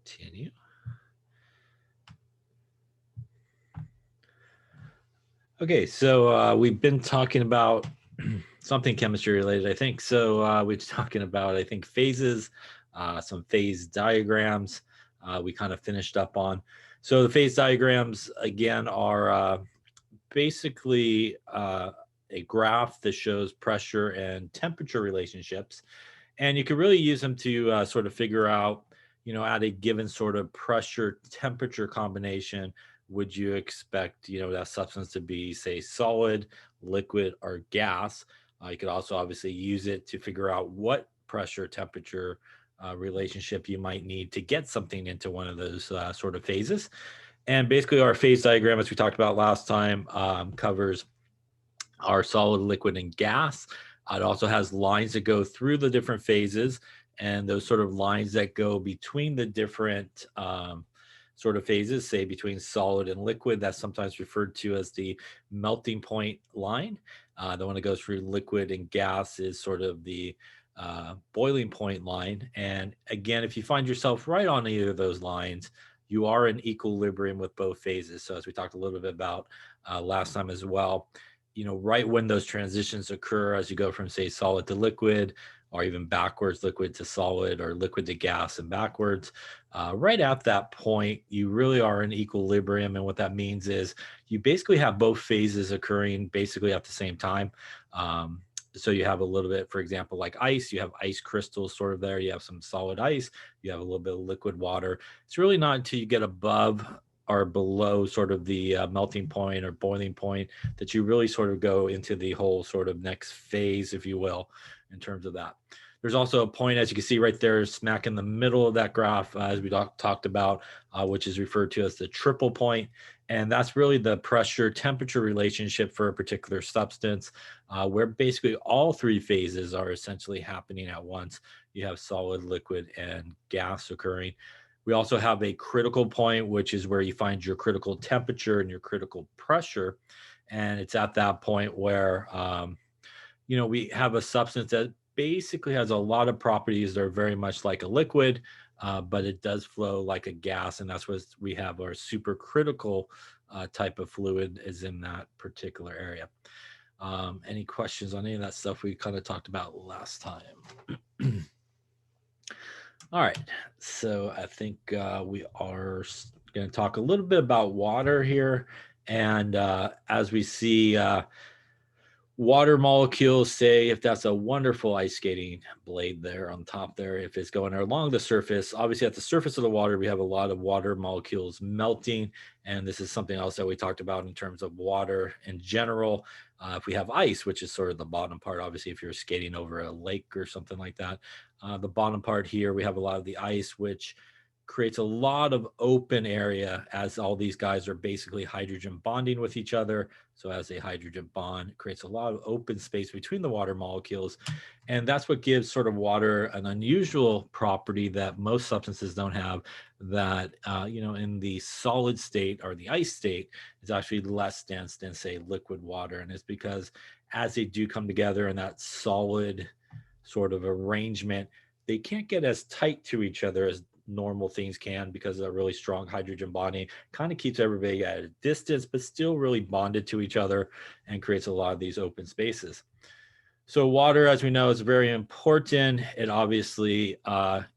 continue. Okay, so we've been talking about something chemistry related, I think. So we're talking about, I think, phases, some phase diagrams we kind of finished up on. So the phase diagrams, again, are basically a graph that shows pressure and temperature relationships. And you can really use them to sort of figure out, at a given sort of pressure temperature combination, would you expect, that substance to be, say, solid, liquid, or gas? You could also obviously use it to figure out what pressure temperature relationship you might need to get something into one of those sort of phases. And basically, our phase diagram, as we talked about last time, covers our solid, liquid, and gas. It also has lines that go through the different phases, and those sort of lines that go between the different sort of phases, say between solid and liquid, that's sometimes referred to as the melting point line. The one that goes through liquid and gas is sort of the boiling point line. And again, if you find yourself right on either of those lines, you are in equilibrium with both phases. So as we talked a little bit about last time as well, right when those transitions occur, as you go from, say, solid to liquid, or even backwards, liquid to solid, or liquid to gas and backwards, right at that point, you really are in equilibrium. And what that means is you basically have both phases occurring basically at the same time. So you have a little bit, for example, like ice, you have ice crystals sort of there, you have some solid ice, you have a little bit of liquid water. It's really not until you get above or below sort of the melting point or boiling point that you really sort of go into the whole sort of next phase, if you will, in terms of that. There's also a point, as you can see right there, smack in the middle of that graph, as we talked about, which is referred to as the triple point. And that's really the pressure temperature relationship for a particular substance, where basically all three phases are essentially happening at once. You have solid, liquid, and gas occurring. We also have a critical point, which is where you find your critical temperature and your critical pressure. And it's at that point where, we have a substance that basically has a lot of properties that are very much like a liquid, but it does flow like a gas. And that's what we have our supercritical type of fluid is in that particular area. Any questions on any of that stuff we kind of talked about last time? All right, so I think we are going to talk a little bit about water here. And as we see, water molecules, say if that's a wonderful ice skating blade there on top there, if it's going along the surface, obviously at the surface of the water, we have a lot of water molecules melting. And this is something else that we talked about in terms of water in general. If we have ice, which is sort of the bottom part, obviously, if you're skating over a lake or something like that, the bottom part here, we have a lot of the ice, which creates a lot of open area as all these guys are basically hydrogen bonding with each other. So as a hydrogen bond, it creates a lot of open space between the water molecules. And that's what gives sort of water an unusual property that most substances don't have, that, in the solid state or the ice state is actually less dense than, say, liquid water. And it's because as they do come together in that solid sort of arrangement, they can't get as tight to each other as normal things can, because of a really strong hydrogen bonding kind of keeps everybody at a distance, but still really bonded to each other and creates a lot of these open spaces. So water, as we know, is very important. It obviously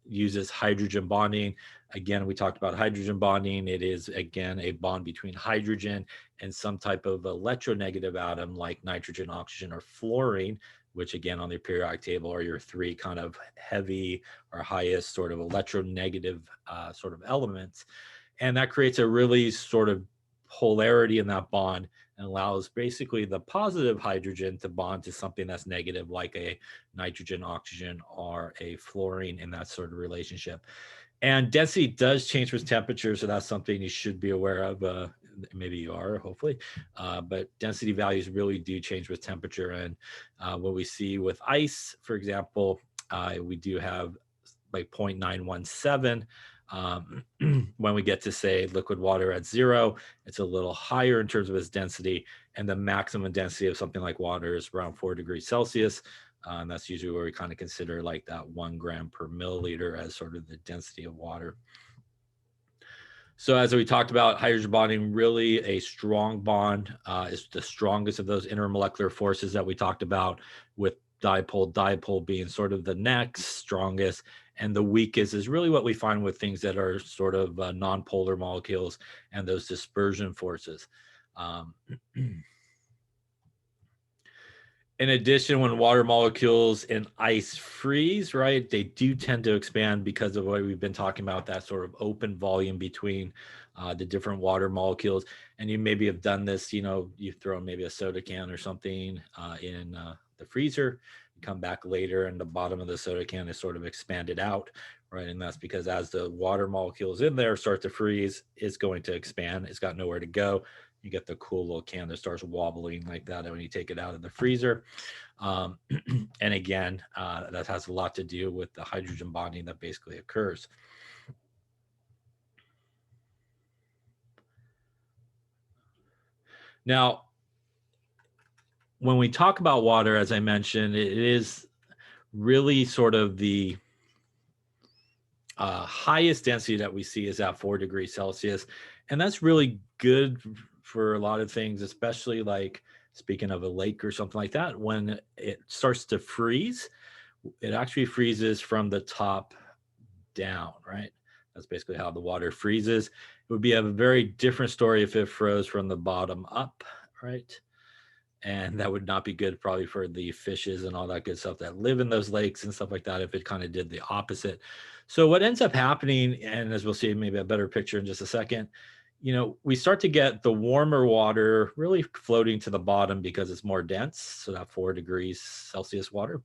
uses hydrogen bonding. Again, we talked about hydrogen bonding. It is, again, a bond between hydrogen and some type of electronegative atom like nitrogen, oxygen, or fluorine, which again on the periodic table are your three kind of heavy or highest sort of electronegative sort of elements. And that creates a really sort of polarity in that bond and allows basically the positive hydrogen to bond to something that's negative, like a nitrogen, oxygen, or a fluorine in that sort of relationship. And density does change with temperature, so that's something you should be aware of. Maybe you are, hopefully, but density values really do change with temperature. And what we see with ice, for example, we do have like 0.917. When we get to, say, liquid water at 0, it's a little higher in terms of its density, and the maximum density of something like water is around 4 degrees Celsius. And that's usually where we kind of consider like that 1 gram per milliliter as sort of the density of water. So as we talked about, hydrogen bonding, really a strong bond, is the strongest of those intermolecular forces that we talked about, with dipole being sort of the next strongest, and the weakest is really what we find with things that are sort of non-polar molecules and those dispersion forces. Um, In addition, when water molecules and ice freeze, right, they do tend to expand because of what we've been talking about, that sort of open volume between the different water molecules. And you maybe have done this, you know, you've thrown maybe a soda can or something in the freezer, you come back later and the bottom of the soda can is sort of expanded out, right? And that's because as the water molecules in there start to freeze, it's going to expand. It's got nowhere to go. You get the cool little can that starts wobbling like that when you take it out of the freezer. Um, and again, that has a lot to do with the hydrogen bonding that basically occurs. Now, when we talk about water, as I mentioned, it is really sort of the highest density that we see is at 4 degrees Celsius. And that's really good for a lot of things, especially like speaking of a lake or something like that. When it starts to freeze, it actually freezes from the top down, right? That's basically how the water freezes. It would be a very different story if it froze from the bottom up, right? And that would not be good probably for the fishes and all that good stuff that live in those lakes and stuff like that if it kind of did the opposite. So what ends up happening, and as we'll see maybe a better picture in just a second, you know, we start to get the warmer water really floating to the bottom because it's more dense, so that 4 degrees Celsius water.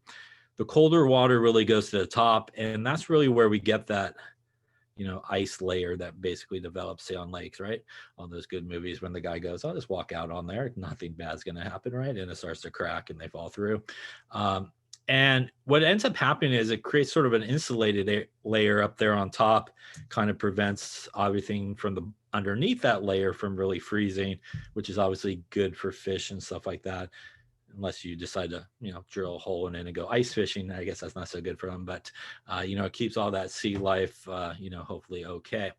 The colder water really goes to the top, and that's really where we get that, you know, ice layer that basically develops, say, on lakes, right? On those good movies when the guy goes, I'll just walk out on there, nothing bad's going to happen, right? And it starts to crack and they fall through. And what ends up happening is it creates sort of an insulated layer up there on top, kind of prevents everything from the underneath that layer from really freezing, which is obviously good for fish and stuff like that. Unless you decide to, you know, drill a hole in it and go ice fishing, I guess that's not so good for them. But you know, it keeps all that sea life, you know, hopefully okay.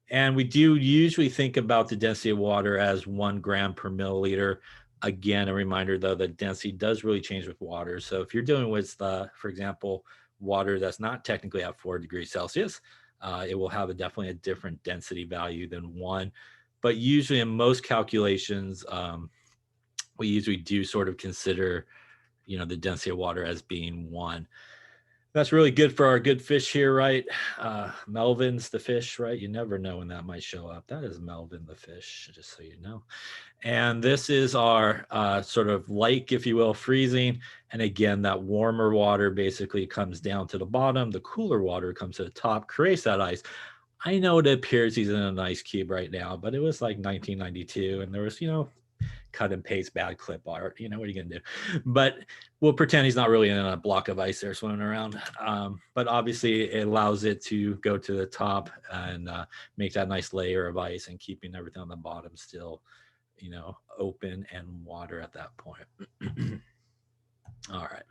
And we do usually think about the density of water as 1 gram per milliliter. Again, a reminder though, the density does really change with water. So if you're dealing with, for example, water that's not technically at 4 degrees Celsius, it will have definitely a different density value than 1. But usually in most calculations, we usually do sort of consider, you know, the density of water as being 1. That's really good for our good fish here, right? Melvin's the fish, right? You never know when that might show up. That is Melvin the fish, just so you know. And this is our sort of lake, if you will, freezing. And again, that warmer water basically comes down to the bottom. The cooler water comes to the top, creates that ice. I know it appears he's in an ice cube right now, but it was like 1992, and there was, you know, cut and paste bad clip art. You know, what are you gonna do? But we'll pretend he's not really in a block of ice there swimming around. But obviously it allows it to go to the top and make that nice layer of ice and keeping everything on the bottom still, you know, open and water at that point. All right.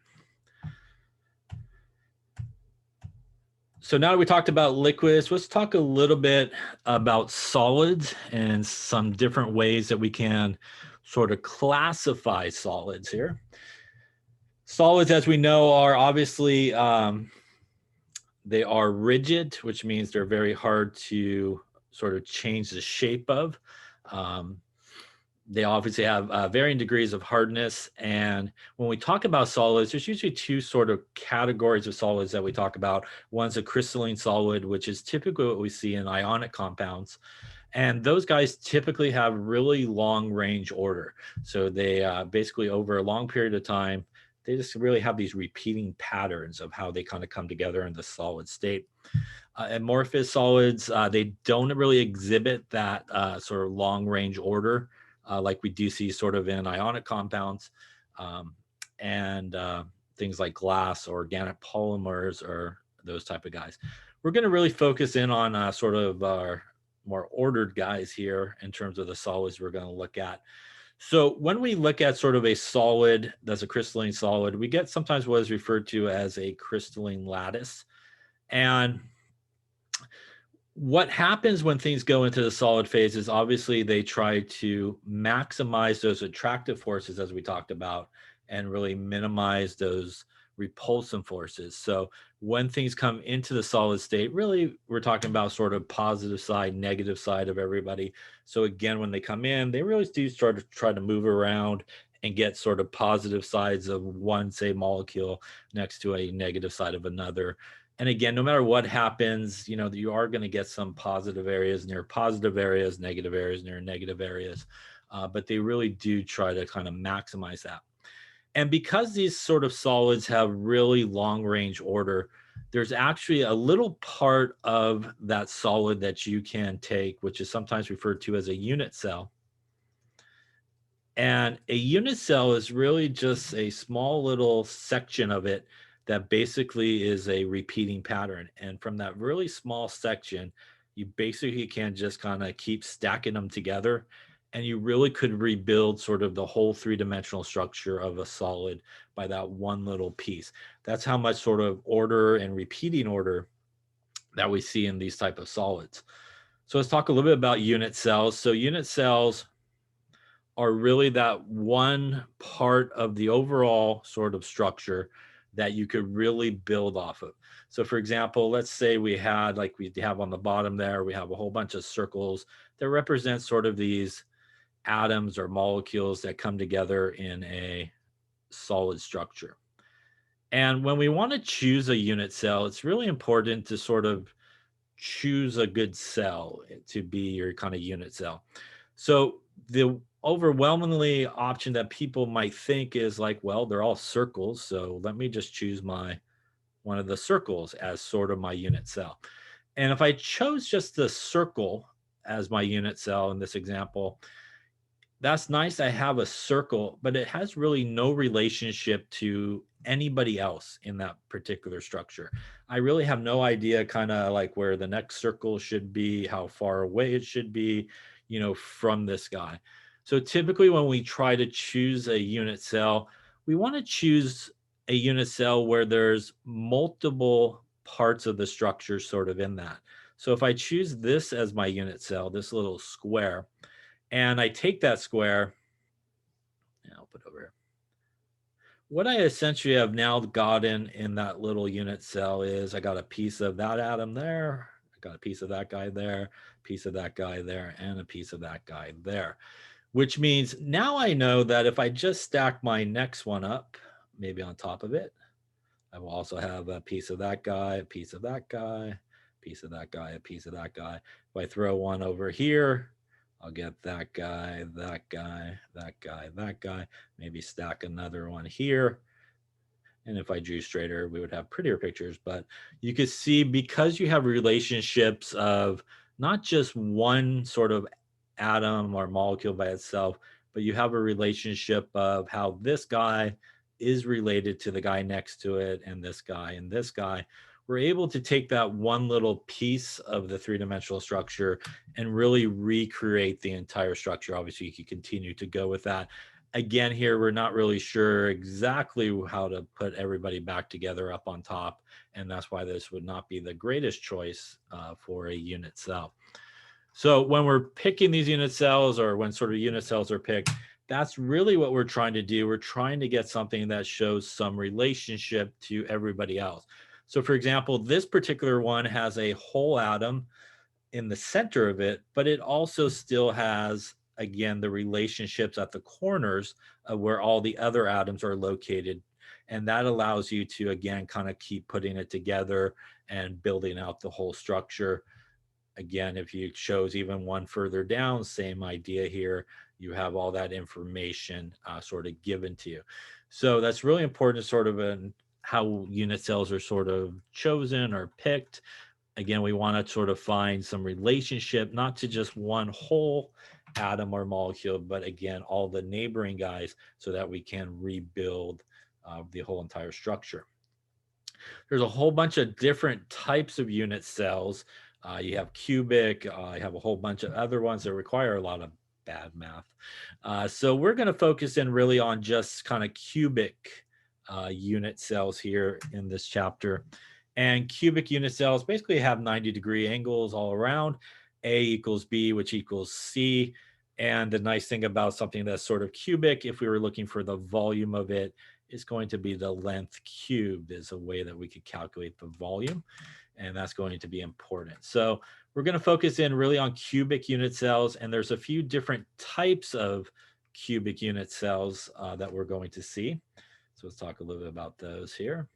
So now that we talked about liquids, let's talk a little bit about solids and some different ways that we can sort of classify solids here. Solids, as we know, are obviously, they are rigid, which means they're very hard to sort of change the shape of. They obviously have varying degrees of hardness. And when we talk about solids, there's usually 2 sort of categories of solids that we talk about. One's a crystalline solid, which is typically what we see in ionic compounds. And those guys typically have really long range order. So they basically, over a long period of time, they just really have these repeating patterns of how they kind of come together in the solid state. Amorphous solids, they don't really exhibit that sort of long range order like we do see sort of in ionic compounds, and things like glass or organic polymers or those type of guys. We're going to really focus in on sort of our more ordered guys here in terms of the solids we're going to look at. So when we look at sort of a solid that's a crystalline solid, we get sometimes what is referred to as a crystalline lattice. And What happens when things go into the solid phase is obviously they try to maximize those attractive forces, as we talked about, and really minimize those repulsive forces. So when things come into the solid state, really we're talking about sort of positive side, negative side of everybody. So again, when they come in, they really do start to try to move around and get sort of positive sides of one, say, molecule next to a negative side of another. And again, no matter what happens, you are going to get some positive areas near positive areas, negative areas near negative areas. But they really do try to kind of maximize that. And because these sort of solids have really long range order, there's actually a little part of that solid that you can take, which is sometimes referred to as a unit cell. And a unit cell is really just a small little section of it that basically is a repeating pattern. And from that really small section, you basically can just kind of keep stacking them together. And you really could rebuild sort of the whole three-dimensional structure of a solid by that one little piece. That's how much sort of order and repeating order that we see in these type of solids. So let's talk a little bit about unit cells. So unit cells are really that one part of the overall sort of structure that you could really build off of. So for example, let's say we had, like we have on the bottom there, we have a whole bunch of circles that represent sort of these atoms or molecules that come together in a solid structure. And when we want to choose a unit cell, it's really important to sort of choose a good cell to be your kind of unit cell. So the overwhelmingly option that people might think is like, well, they're all circles, so let me just choose one of the circles as sort of my unit cell. And if I chose just the circle as my unit cell in this example, that's nice. I have a circle, but it has really no relationship to anybody else in that particular structure. I really have no idea kind of like where the next circle should be, how far away it should be, from this guy. So typically when we try to choose a unit cell, we want to choose a unit cell where there's multiple parts of the structure sort of in that. So if I choose this as my unit cell, this little square, and I take that square, and I'll put over here. What I essentially have now gotten in that little unit cell is I got a piece of that atom there, I got a piece of that guy there, piece of that guy there, and a piece of that guy there, which means now I know that if I just stack my next one up, maybe on top of it, I will also have a piece of that guy, a piece of that guy, a piece of that guy, a piece of that guy. If I throw one over here, I'll get that guy, that guy, that guy, that guy, maybe stack another one here. And if I drew straighter, we would have prettier pictures. But you could see, because you have relationships of not just one sort of atom or molecule by itself, but you have a relationship of how this guy is related to the guy next to it, and this guy and this guy. We're able to take that one little piece of the three-dimensional structure and really recreate the entire structure. Obviously, you can continue to go with that. Again, here, we're not really sure exactly how to put everybody back together up on top, and that's why this would not be the greatest choice for a unit cell. So when we're picking these unit cells, or when sort of unit cells are picked, that's really what we're trying to do. We're trying to get something that shows some relationship to everybody else. So for example, this particular one has a whole atom in the center of it, but it also still has, again, the relationships at the corners of where all the other atoms are located. And that allows you to, again, kind of keep putting it together and building out the whole structure. Again, if you chose even one further down, same idea here. You have all that information sort of given to you. So that's really important, sort of in how unit cells are sort of chosen or picked. Again, we want to sort of find some relationship, not to just one whole atom or molecule, but again, all the neighboring guys, so that we can rebuild the whole entire structure. There's a whole bunch of different types of unit cells. You have cubic, you have a whole bunch of other ones that require a lot of bad math. So we're going to focus in really on just kind of cubic unit cells here in this chapter. And cubic unit cells basically have 90-degree angles all around. A equals B, which equals C. And the nice thing about something that's sort of cubic, if we were looking for the volume of it, is going to be the length cubed is a way that we could calculate the volume. And that's going to be important. So we're going to focus in really on cubic unit cells. And there's a few different types of cubic unit cells that we're going to see. So let's talk a little bit about those here.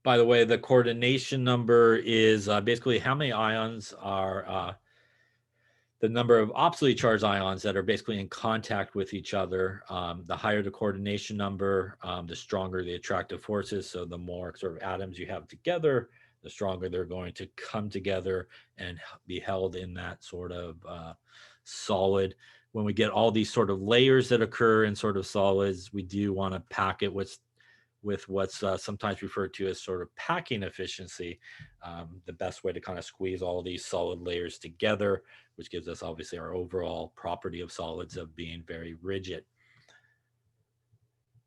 By the way, the coordination number is basically how many ions are the number of oppositely charged ions that are basically in contact with each other. The higher the coordination number, the stronger the attractive forces. So the more sort of atoms you have together, the stronger they're going to come together and be held in that sort of solid. When we get all these sort of layers that occur in sort of solids, we do want to pack it with what's sometimes referred to as sort of packing efficiency, the best way to kind of squeeze all these solid layers together, which gives us obviously our overall property of solids of being very rigid.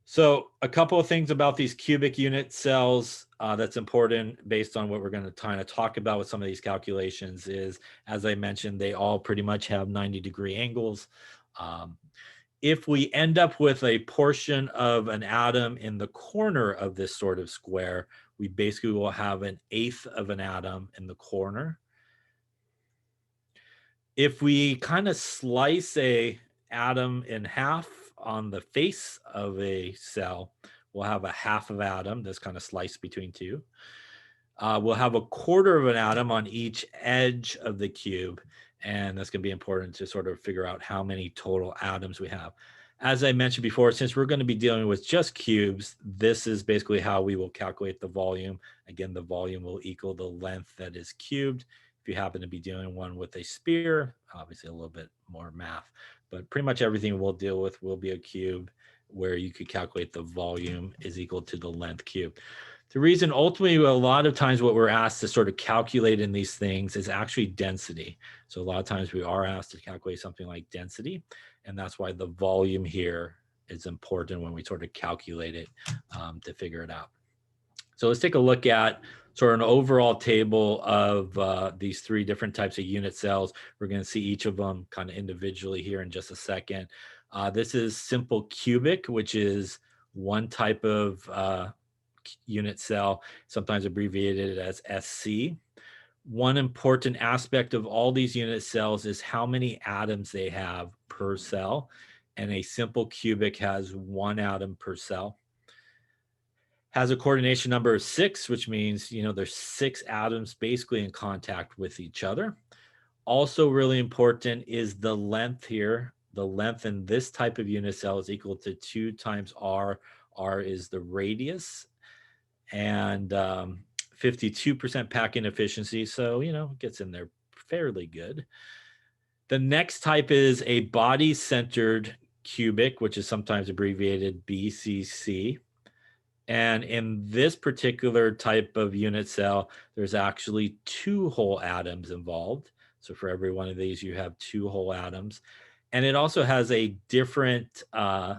So a couple of things about these cubic unit cells that's important based on what we're going to kind of talk about with some of these calculations is, as I mentioned, they all pretty much have 90-degree angles. If we end up with a portion of an atom in the corner of this sort of square, we basically will have an eighth of an atom in the corner. If we kind of slice a atom in half on the face of a cell, we'll have a half of atom that's kind of sliced between two. We'll have a quarter of an atom on each edge of the cube. And that's going to be important to sort of figure out how many total atoms we have. As I mentioned before, since we're going to be dealing with just cubes, this is basically how we will calculate the volume. Again, the volume will equal the length that is cubed. If you happen to be doing one with a sphere, obviously a little bit more math, but pretty much everything we'll deal with will be a cube where you could calculate the volume is equal to the length cubed. The reason ultimately a lot of times what we're asked to sort of calculate in these things is actually density. So a lot of times we are asked to calculate something like density, and that's why the volume here is important when we sort of calculate it to figure it out. So let's take a look at sort of an overall table of these three different types of unit cells. We're going to see each of them kind of individually here in just a second. This is simple cubic, which is one type of unit cell, sometimes abbreviated as SC. One important aspect of all these unit cells is how many atoms they have per cell. And a simple cubic has one atom per cell. Has a coordination number of 6, which means, there's 6 atoms basically in contact with each other. Also really important is the length here. The length in this type of unit cell is equal to 2 times R. R is the radius. And 52% packing efficiency. So, it gets in there fairly good. The next type is a body-centered cubic, which is sometimes abbreviated BCC. And in this particular type of unit cell, there's actually 2 whole atoms involved. So for every one of these, you have 2 whole atoms. And it also has a different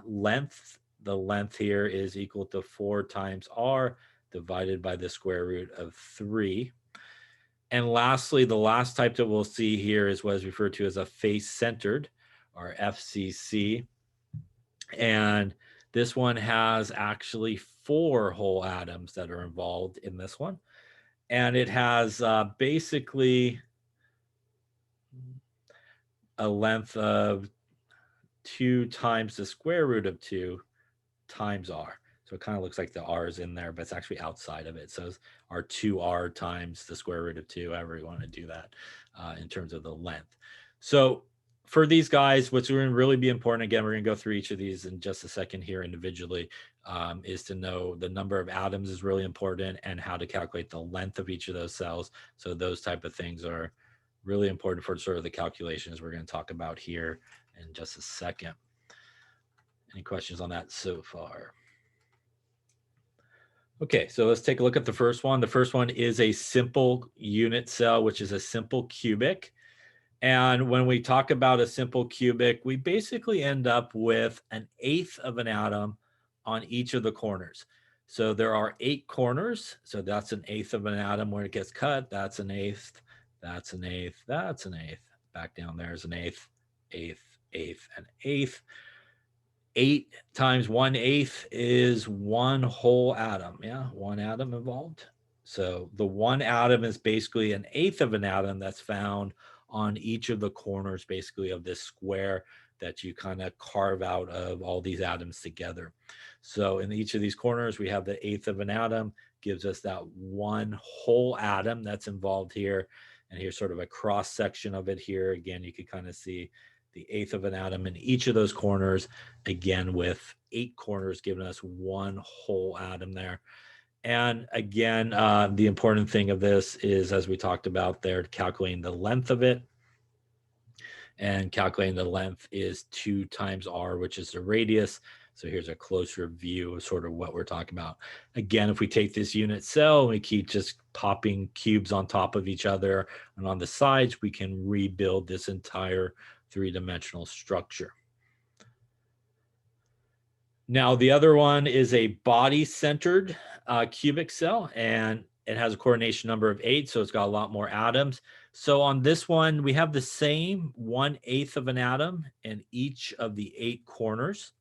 length. The length here is equal to 4 times R divided by the square root of 3. And lastly, the last type that we'll see here is what is referred to as a face-centered, or FCC. And this one has actually 4 whole atoms that are involved in this one. And it has basically a length of 2 times the square root of 2 times R. So it kind of looks like the R is in there, but it's actually outside of it. So it's our 2R times the square root of 2, however you want to do that in terms of the length. So for these guys, what's going to really be important, again, we're going to go through each of these in just a second here individually, is to know the number of atoms is really important and how to calculate the length of each of those cells. So those type of things are really important for sort of the calculations we're going to talk about here in just a second. Any questions on that so far? Okay, so let's take a look at the first one. The first one is a simple unit cell, which is a simple cubic. And when we talk about a simple cubic, we basically end up with an eighth of an atom on each of the corners. So there are 8 corners. So that's an eighth of an atom where it gets cut. That's an eighth. That's an eighth. That's an eighth. Back down there's an eighth, eighth, eighth, and eighth. 8 times 1/8 is one whole atom. Yeah, one atom involved. So the one atom is basically an eighth of an atom that's found on each of the corners, basically, of this square that you kind of carve out of all these atoms together. So in each of these corners, we have the eighth of an atom, gives us that one whole atom that's involved here. And here's sort of a cross section of it here. Again, you can kind of see the eighth of an atom in each of those corners, again with 8 corners giving us one whole atom there. And again, the important thing of this is, as we talked about there, calculating the length of it. And calculating the length is 2 times r, which is the radius. So here's a closer view of sort of what we're talking about. Again, if we take this unit cell and we keep just popping cubes on top of each other and on the sides, we can rebuild this entire 3-dimensional structure. Now, the other one is a body-centered cubic cell, and it has a coordination number of 8, so it's got a lot more atoms. So on this one, we have the same 1/8 of an atom in each of the 8 corners.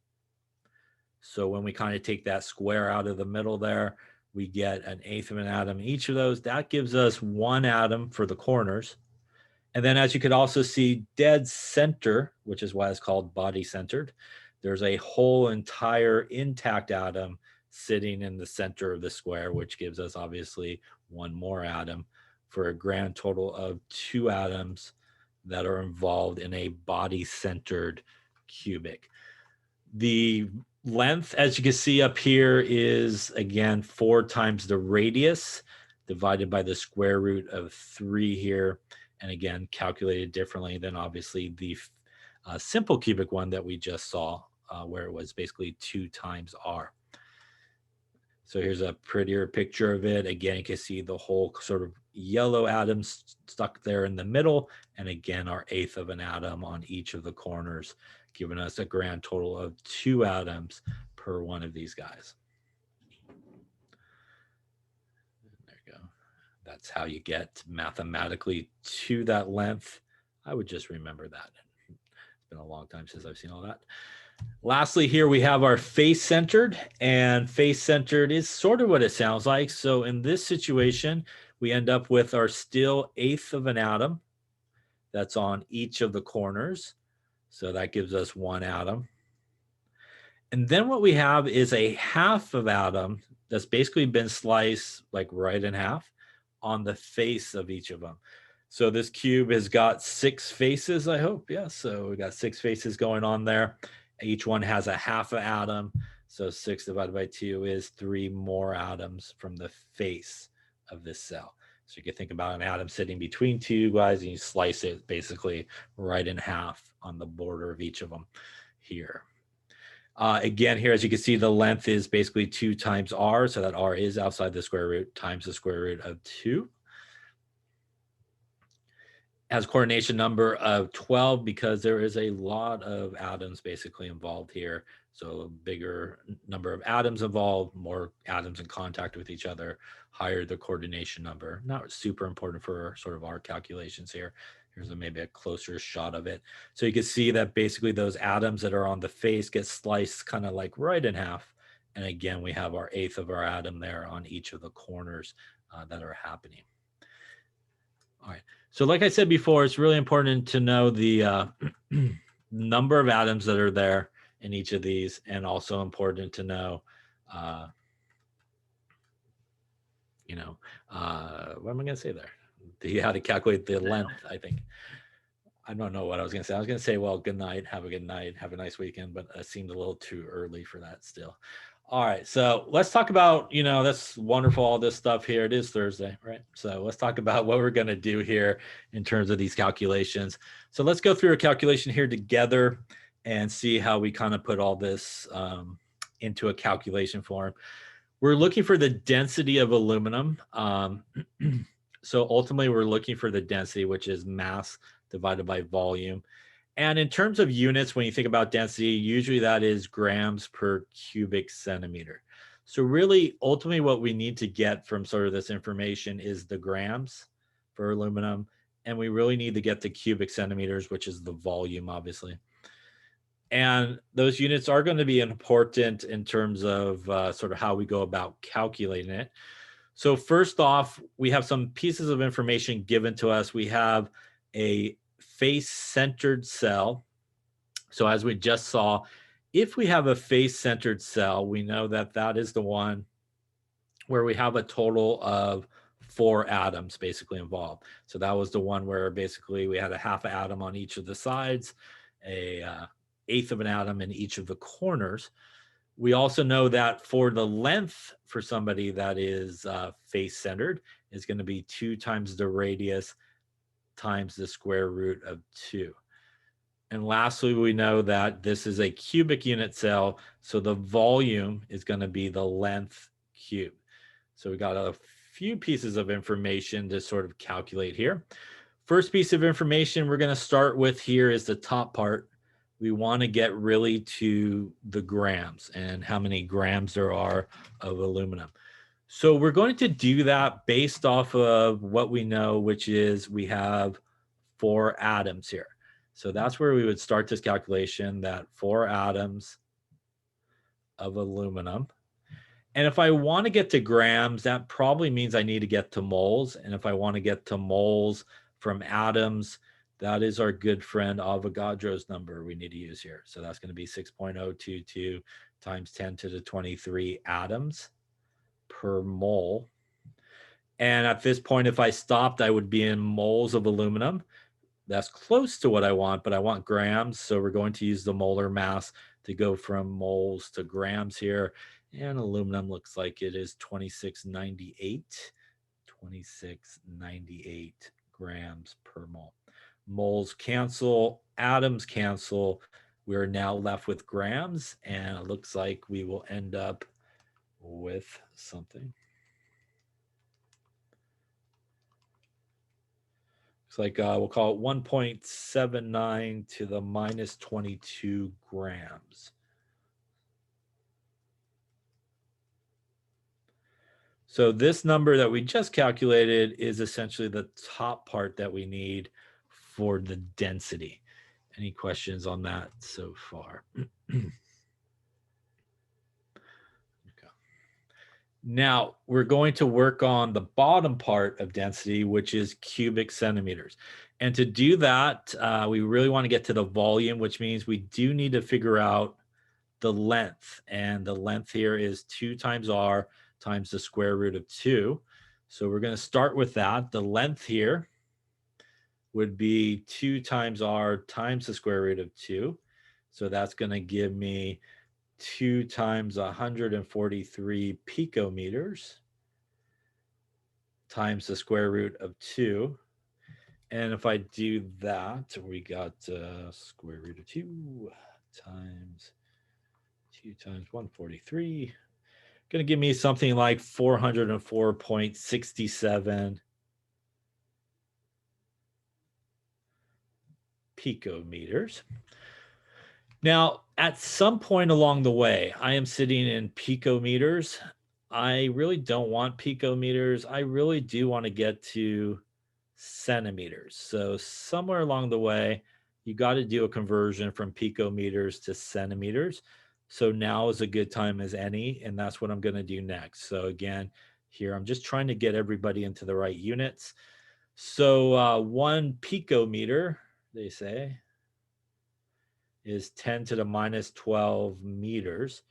So when we kind of take that square out of the middle there, we get an eighth of an atom in each of those. That gives us 1 atom for the corners. And then, as you could also see, dead center, which is why it's called body-centered, there's a whole entire intact atom sitting in the center of the square, which gives us obviously 1 more atom for a grand total of 2 atoms that are involved in a body-centered cubic. The length, as you can see up here, is again 4 times the radius divided by the square root of 3 here. And again, calculated differently than obviously the simple cubic one that we just saw, where it was basically 2 times r. So here's a prettier picture of it. Again, you can see the whole sort of yellow atoms stuck there in the middle. And again, our eighth of an atom on each of the corners, giving us a grand total of 2 atoms per one of these guys. There you go. That's how you get mathematically to that length. I would just remember that. It's been a long time since I've seen all that. Lastly, here we have our face-centered, and face-centered is sort of what it sounds like. So in this situation, we end up with our still eighth of an atom that's on each of the corners. So that gives us 1 atom. And then what we have is a half of atom that's basically been sliced like right in half on the face of each of them. So this cube has got 6 faces, I hope. Yeah, so we got 6 faces going on there. Each one has a half an atom. So 6 divided by 2 is 3 more atoms from the face of this cell. So you can think about an atom sitting between 2 guys, and you slice it basically right in half on the border of each of them here. Again, here, as you can see, the length is basically 2 times r. So that r is outside the square root times the square root of 2. Has coordination number of 12 because there is a lot of atoms basically involved here. So a bigger number of atoms involved, more atoms in contact with each other, higher the coordination number. Not super important for sort of our calculations here. Here's maybe a closer shot of it. So you can see that basically those atoms that are on the face get sliced kind of like right in half. And again, we have our eighth of our atom there on each of the corners that are happening. All right. So like I said before, it's really important to know the number of atoms that are there in each of these, and also important to know, what am I going to say there? How to calculate the length, I think. I don't know what I was going to say. I was going to say, well, good night, have a good night, have a nice weekend, but it seemed a little too early for that still. All right, so let's talk about, that's wonderful, all this stuff here. It is Thursday, right? So let's talk about what we're going to do here in terms of these calculations. So let's go through a calculation here together and see how we kind of put all this into a calculation form. We're looking for the density of aluminum. So ultimately, we're looking for the density, which is mass divided by volume. And in terms of units, when you think about density, usually that is grams per cubic centimeter. So really, ultimately, what we need to get from sort of this information is the grams for aluminum, and we really need to get the cubic centimeters, which is the volume, obviously. And those units are going to be important in terms of sort of how we go about calculating it. So first off, we have some pieces of information given to us. We have a face-centered cell. So as we just saw, if we have a face-centered cell, we know that that is the one where we have a total of 4 atoms basically involved. So that was the one where basically we had a half atom on each of the sides, a eighth of an atom in each of the corners. We also know that for the length for somebody that is face-centered is going to be 2 times the radius times the square root of 2. And lastly, we know that this is a cubic unit cell, so the volume is going to be the length cubed. So we got a few pieces of information to sort of calculate here. First piece of information we're going to start with here is the top part. We want to get really to the grams and how many grams there are of aluminum. So we're going to do that based off of what we know, which is we have 4 atoms here. So that's where we would start this calculation, that 4 atoms of aluminum. And if I want to get to grams, that probably means I need to get to moles. And if I want to get to moles from atoms, that is our good friend Avogadro's number we need to use here. So that's going to be 6.022 times 10 to the 23 atoms per mole. And at this point, if I stopped, I would be in moles of aluminum. That's close to what I want, but I want grams. So we're going to use the molar mass to go from moles to grams here. And aluminum looks like it is 2698 grams per mole. Moles cancel, atoms cancel. We're now left with grams, and it looks like we will end up with something. It's like we'll call it 1.79 to the minus 22 grams. So this number that we just calculated is essentially the top part that we need for the density. Any questions on that so far? Okay. Now we're going to work on the bottom part of density, which is cubic centimeters. And to do that, we really want to get to the volume, which means we do need to figure out the length. And the length here is 2 times r times the square root of 2. So we're going to start with that. The length here would be 2 times r times the square root of 2. So that's going to give me 2 times 143 picometers times the square root of 2. And if I do that, we got square root of 2 times 2 times 143. Going to give me something like 404.67 picometers. Now, at some point along the way, I am sitting in picometers. I really don't want picometers. I really do want to get to centimeters. So somewhere along the way, you got to do a conversion from picometers to centimeters. So now is a good time as any, and that's what I'm going to do next. So again, here I'm just trying to get everybody into the right units. So 1 picometer, they say, is 10 to the minus 12 meters.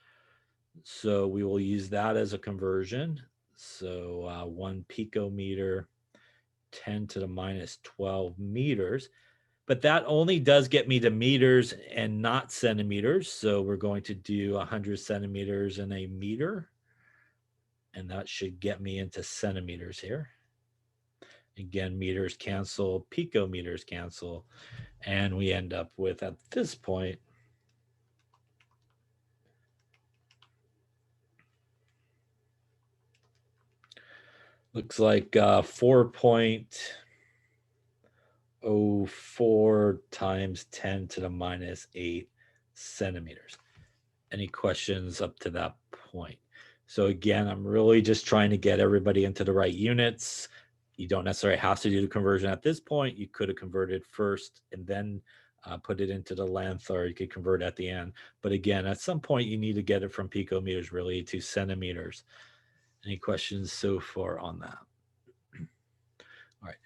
So we will use that as a conversion. So 1 picometer, 10 to the minus 12 meters. But that only does get me to meters and not centimeters. So we're going to do 100 centimeters in a meter. And that should get me into centimeters here. Again, meters cancel, picometers cancel. And we end up with, at this point, looks like 4.04 times 10 to the minus 8 centimeters. Any questions up to that point? So again, I'm really just trying to get everybody into the right units. You don't necessarily have to do the conversion at this point. You could have converted first and then put it into the length, or you could convert at the end. But again, at some point, you need to get it from picometers really to centimeters. Any questions so far on that? All right.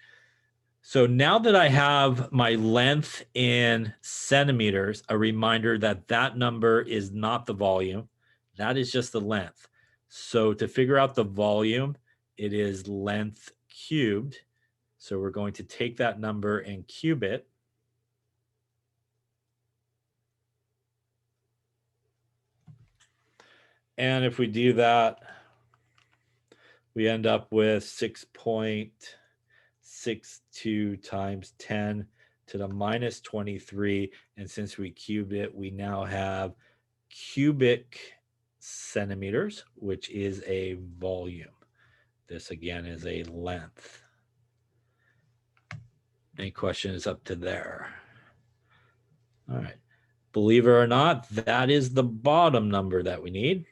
So now that I have my length in centimeters, a reminder that that number is not the volume. That is just the length. So to figure out the volume, it is length cubed. So we're going to take that number and cube it. And if we do that, we end up with 6.62 times 10 to the minus 23. And since we cubed it, we now have cubic centimeters, which is a volume. This again is a length. Any questions up to there? All right. Believe it or not, that is the bottom number that we need.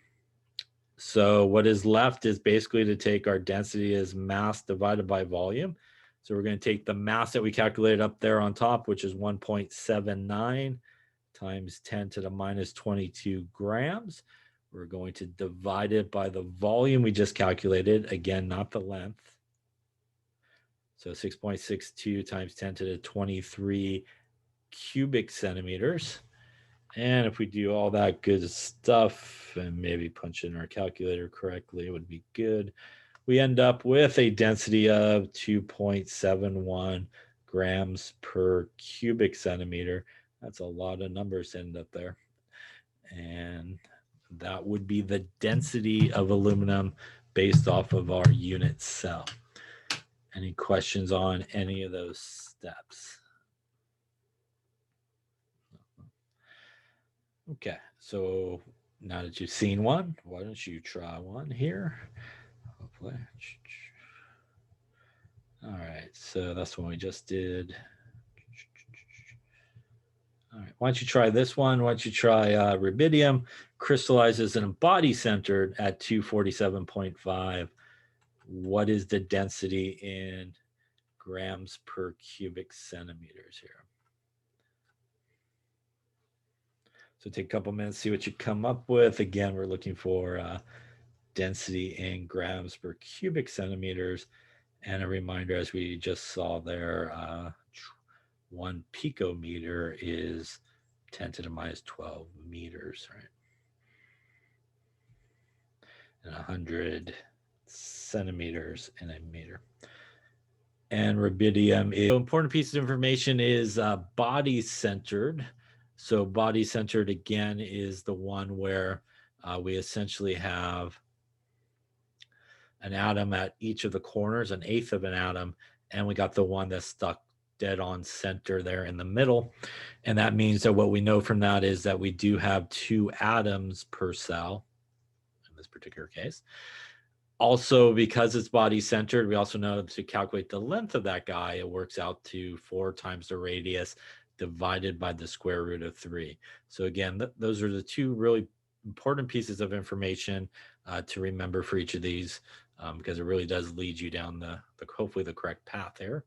So what is left is basically to take our density as mass divided by volume. So we're going to take the mass that we calculated up there on top, which is 1.79 times 10 to the minus 22 grams. We're going to divide it by the volume we just calculated. Again, not the length. So 6.62 times 10 to the 23 cubic centimeters. And if we do all that good stuff and maybe punch in our calculator correctly, it would be good. We end up with a density of 2.71 grams per cubic centimeter. That's a lot of numbers end up there. And that would be the density of aluminum based off of our unit cell. Any questions on any of those steps? Okay, so now that you've seen one, why don't you try one here? Hopefully. All right, so that's one we just did. All right, why don't you try this one? Why don't you try rubidium crystallizes in a body centered at 247.5. What is the density in grams per cubic centimeters here? So take a couple minutes, see what you come up with. Again, we're looking for density in grams per cubic centimeters. And a reminder, as we just saw there, 1 picometer is 10 to the minus 12 meters, right? And 100 centimeters in a meter. And rubidium is, so important piece of information is body centered. So body centered again is the one where we essentially have an atom at each of the corners, an eighth of an atom, and we got the one that's stuck dead on center there in the middle. And that means that what we know from that is that we do have 2 atoms per cell in this particular case. Also, because it's body centered, we also know to calculate the length of that guy, it works out to 4 times the radius divided by the square root of 3. So again, those are the 2 really important pieces of information to remember for each of these, because it really does lead you down the hopefully the correct path there.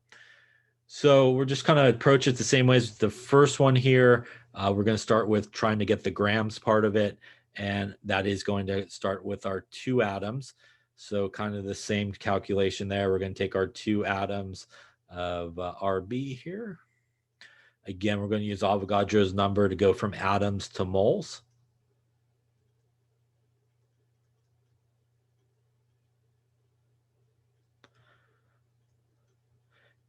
So we're just kind of approach it the same way as the first one here. We're going to start with trying to get the grams part of it, and that is going to start with our 2 atoms. So kind of the same calculation there. We're going to take our 2 atoms of Rb here. Again, we're going to use Avogadro's number to go from atoms to moles.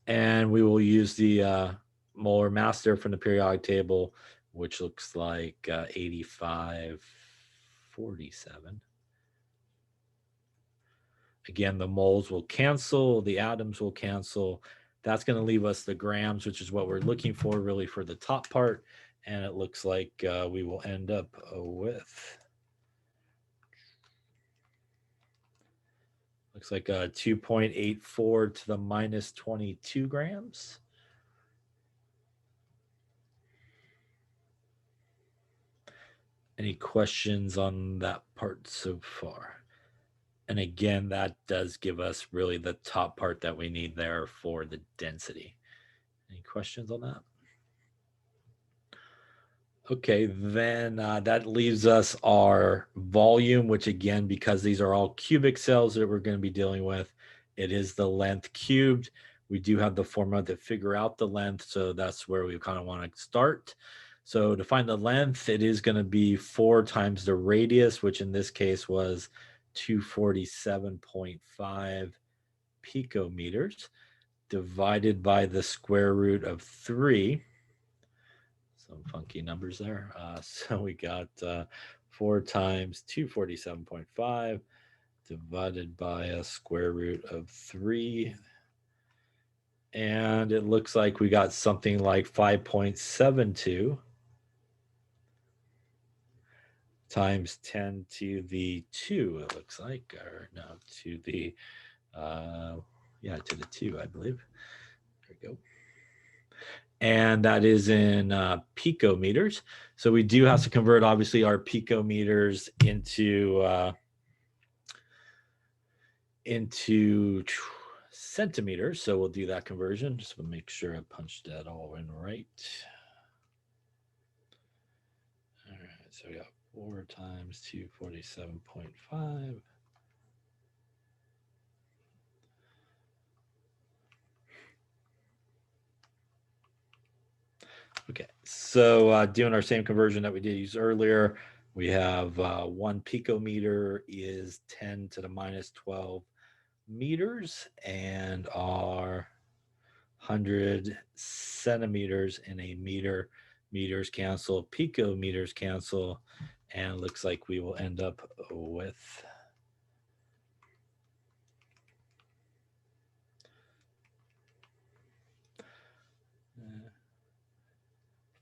And we will use the molar mass there from the periodic table, which looks like 8547. Again, the moles will cancel, the atoms will cancel. That's going to leave us the grams, which is what we're looking for really for the top part. And it looks like we will end up with, looks like 2.84 to the minus 22 grams. Any questions on that part so far? And again, that does give us really the top part that we need there for the density. Any questions on that? Okay, then that leaves us our volume, which again, because these are all cubic cells that we're going to be dealing with, it is the length cubed. We do have the formula to figure out the length, so that's where we kind of want to start. So to find the length, it is going to be 4 times the radius, which in this case was 247.5 picometers, divided by the square root of 3. Some funky numbers there. So we got 4 times 247.5 divided by a square root of 3. And it looks like we got something like 5.72 times 10 to the 2, it looks like, or no, to the, to the 2, I believe. There we go. And that is in picometers. So we do have to convert, obviously, our picometers into centimeters. So we'll do that conversion. Just to make sure I punched that all in right. All right, so we got 4 times 247.5. Okay, so doing our same conversion that we did use earlier, we have 1 picometer is 10 to the minus 12 meters, and our 100 centimeters in a meter, meters cancel, picometers cancel, and it looks like we will end up with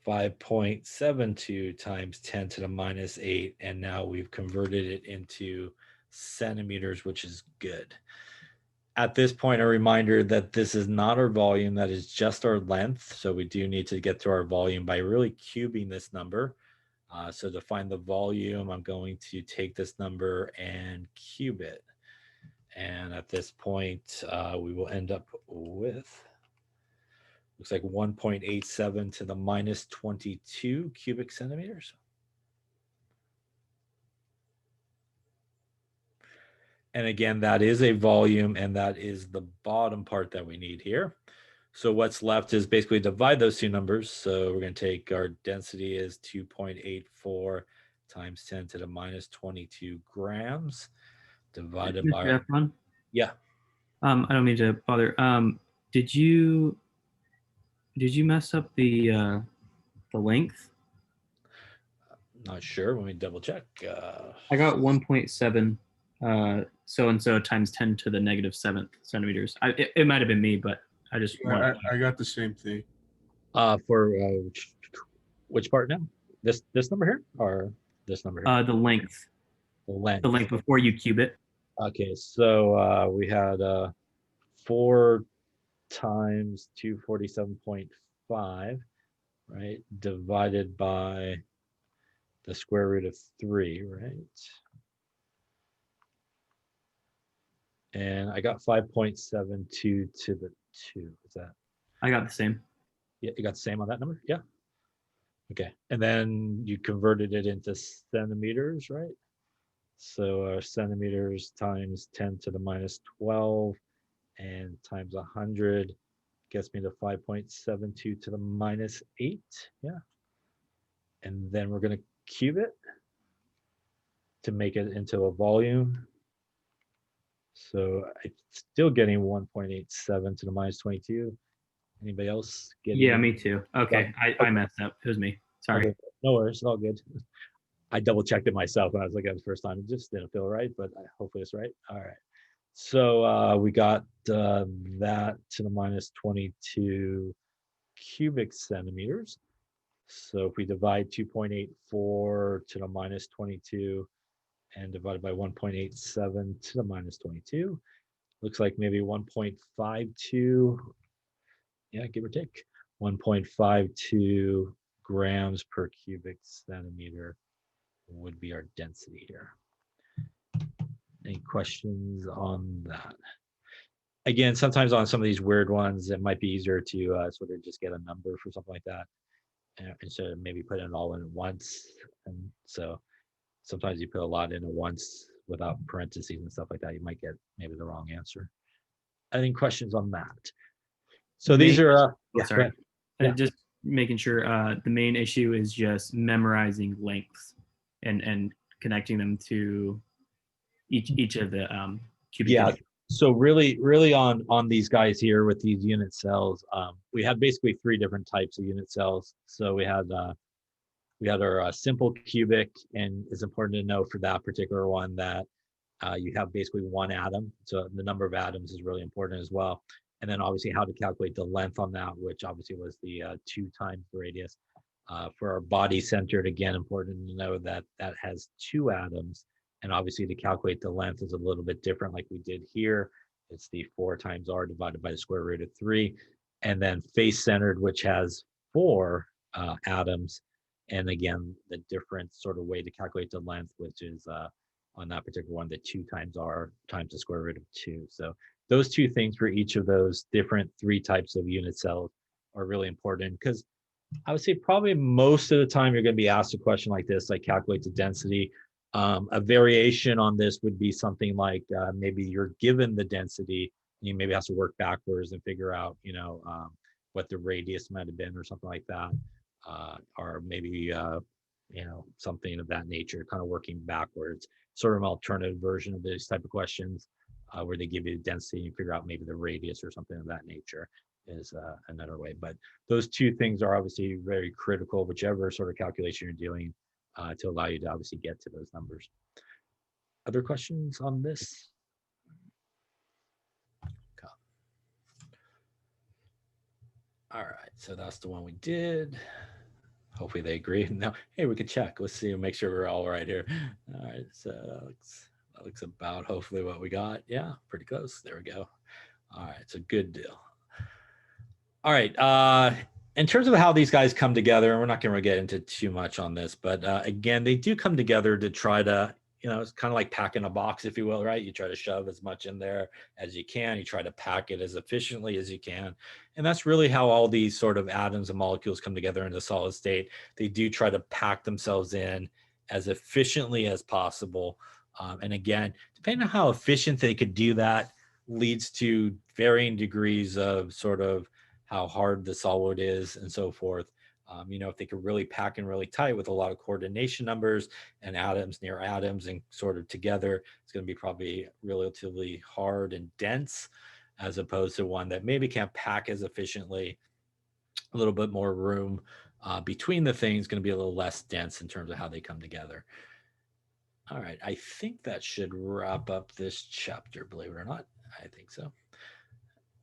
5.72 times 10 to the minus 8, and now we've converted it into centimeters, which is good. At this point, a reminder that this is not our volume, that is just our length. So we do need to get to our volume by really cubing this number. So to find the volume, I'm going to take this number and cube it. And at this point, we will end up with, looks like 1.87 to the minus 22 cubic centimeters. And again, that is a volume, and that is the bottom part that we need here. So what's left is basically divide those two numbers. So we're going to take our density is 2.84 times 10 to the minus 22 grams divided by. Mr. Efron? Yeah. I don't mean to bother. Did you mess up the length? Not sure. Let me double check. I got 1.7 so and so times 10 to the negative 7th centimeters. It might have been me, but I just I got the same thing. For which part now? This number here or this number here? The length. The length. The length before you cube it. Okay, so we had 4 times 247.5, right, divided by the square root of 3, right? And I got 5.72 to the 2. Is that? I got the same. Yeah, you got the same on that number? Yeah. Okay. And then you converted it into centimeters, right? So centimeters times 10 to the minus 12 and times 100 gets me to 5.72 to the minus 8. Yeah. And then we're going to cube it to make it into a volume. So I'm still getting 1.87 to the minus 22. Anybody else getting? Yeah, me too. Okay, I messed up. It was me. Sorry. Okay. No worries, it's all good. I double checked it myself when I was looking at it the first time. It just didn't feel right, but hopefully it's right. All right. So we got that to the minus 22 cubic centimeters. So if we divide 2.84 to the minus 22 and divided by 1.87 to the minus 22, looks like maybe 1.52, yeah, give or take, 1.52 grams per cubic centimeter would be our density here. Any questions on that? Again, sometimes on some of these weird ones, it might be easier to sort of just get a number for something like that instead of maybe putting it all in at once. And so sometimes you put a lot in at once without parentheses and stuff like that. You might get maybe the wrong answer. Any questions on that? So these are, yeah, sorry. Yeah. Just making sure the main issue is just memorizing lengths and connecting them to each of the cubic. Yeah. So really on these guys here with these unit cells, we had basically 3 different types of unit cells. So we had our simple cubic, and it's important to know for that particular one that you have basically 1 atom. So the number of atoms is really important as well. And then obviously how to calculate the length on that, which obviously was the 2 times the radius. For our body centered, again, important to know that that has 2 atoms. And obviously to calculate the length is a little bit different like we did here. It's the 4 times r divided by the square root of 3. And then face centered, which has 4 atoms. And again, the different sort of way to calculate the length, which is on that particular one, the 2 times r times the square root of 2. So those 2 things for each of those different 3 types of unit cells are really important, because I would say probably most of the time you're going to be asked a question like this, like calculate the density. A variation on this would be something like maybe you're given the density and you maybe have to work backwards and figure out, what the radius might have been or something like that. Or maybe, something of that nature, kind of working backwards, sort of an alternative version of this type of questions where they give you the density and you figure out maybe the radius or something of that nature is another way. But those 2 things are obviously very critical, whichever sort of calculation you're doing to allow you to obviously get to those numbers. Other questions on this? Okay. All right, so that's the one we did. Hopefully they agree. No, hey, we can check. Let's see, make sure we're all right here. All right, so that looks about hopefully what we got. Yeah, pretty close. There we go. All right, it's a good deal. All right. In terms of how these guys come together, we're not going to get into too much on this, but again, they do come together to try to, it's kind of like packing a box, if you will, right? You try to shove as much in there as you can. You try to pack it as efficiently as you can. And that's really how all these sort of atoms and molecules come together in the solid state. They do try to pack themselves in as efficiently as possible. And again, depending on how efficient they could do that, leads to varying degrees of sort of how hard the solid is and so forth. If they could really pack in really tight with a lot of coordination numbers and atoms near atoms and sort of together, it's going to be probably relatively hard and dense, as opposed to one that maybe can't pack as efficiently. A little bit more room between the things, going to be a little less dense in terms of how they come together. All right, I think that should wrap up this chapter, believe it or not. I think so.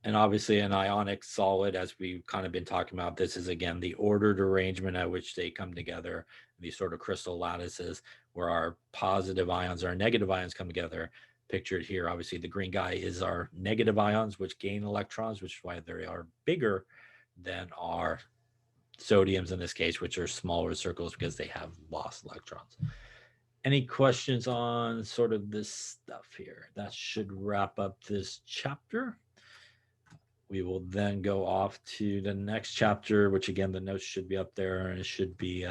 And obviously an ionic solid, as we've kind of been talking about, this is again the ordered arrangement at which they come together, these sort of crystal lattices where our positive ions, our negative ions come together. Pictured here, obviously the green guy is our negative ions, which gain electrons, which is why they are bigger than our sodiums in this case, which are smaller circles because they have lost electrons. Any questions on sort of this stuff here? That should wrap up this chapter. We will then go off to the next chapter, which again, the notes should be up there, and it should be.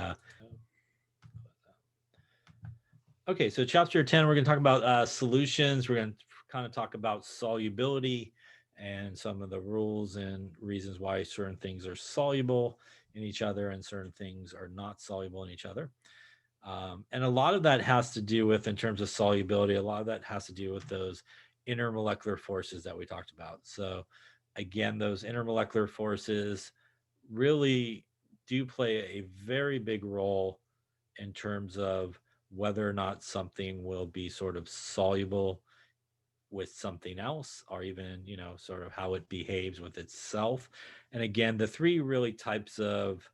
Okay, so chapter 10, we're going to talk about solutions. We're going to kind of talk about solubility and some of the rules and reasons why certain things are soluble in each other and certain things are not soluble in each other. And a lot of that has to do with, in terms of solubility, a lot of that has to do with those intermolecular forces that we talked about. So again, those intermolecular forces really do play a very big role in terms of whether or not something will be sort of soluble with something else, or even, sort of how it behaves with itself. And again, the 3 really types of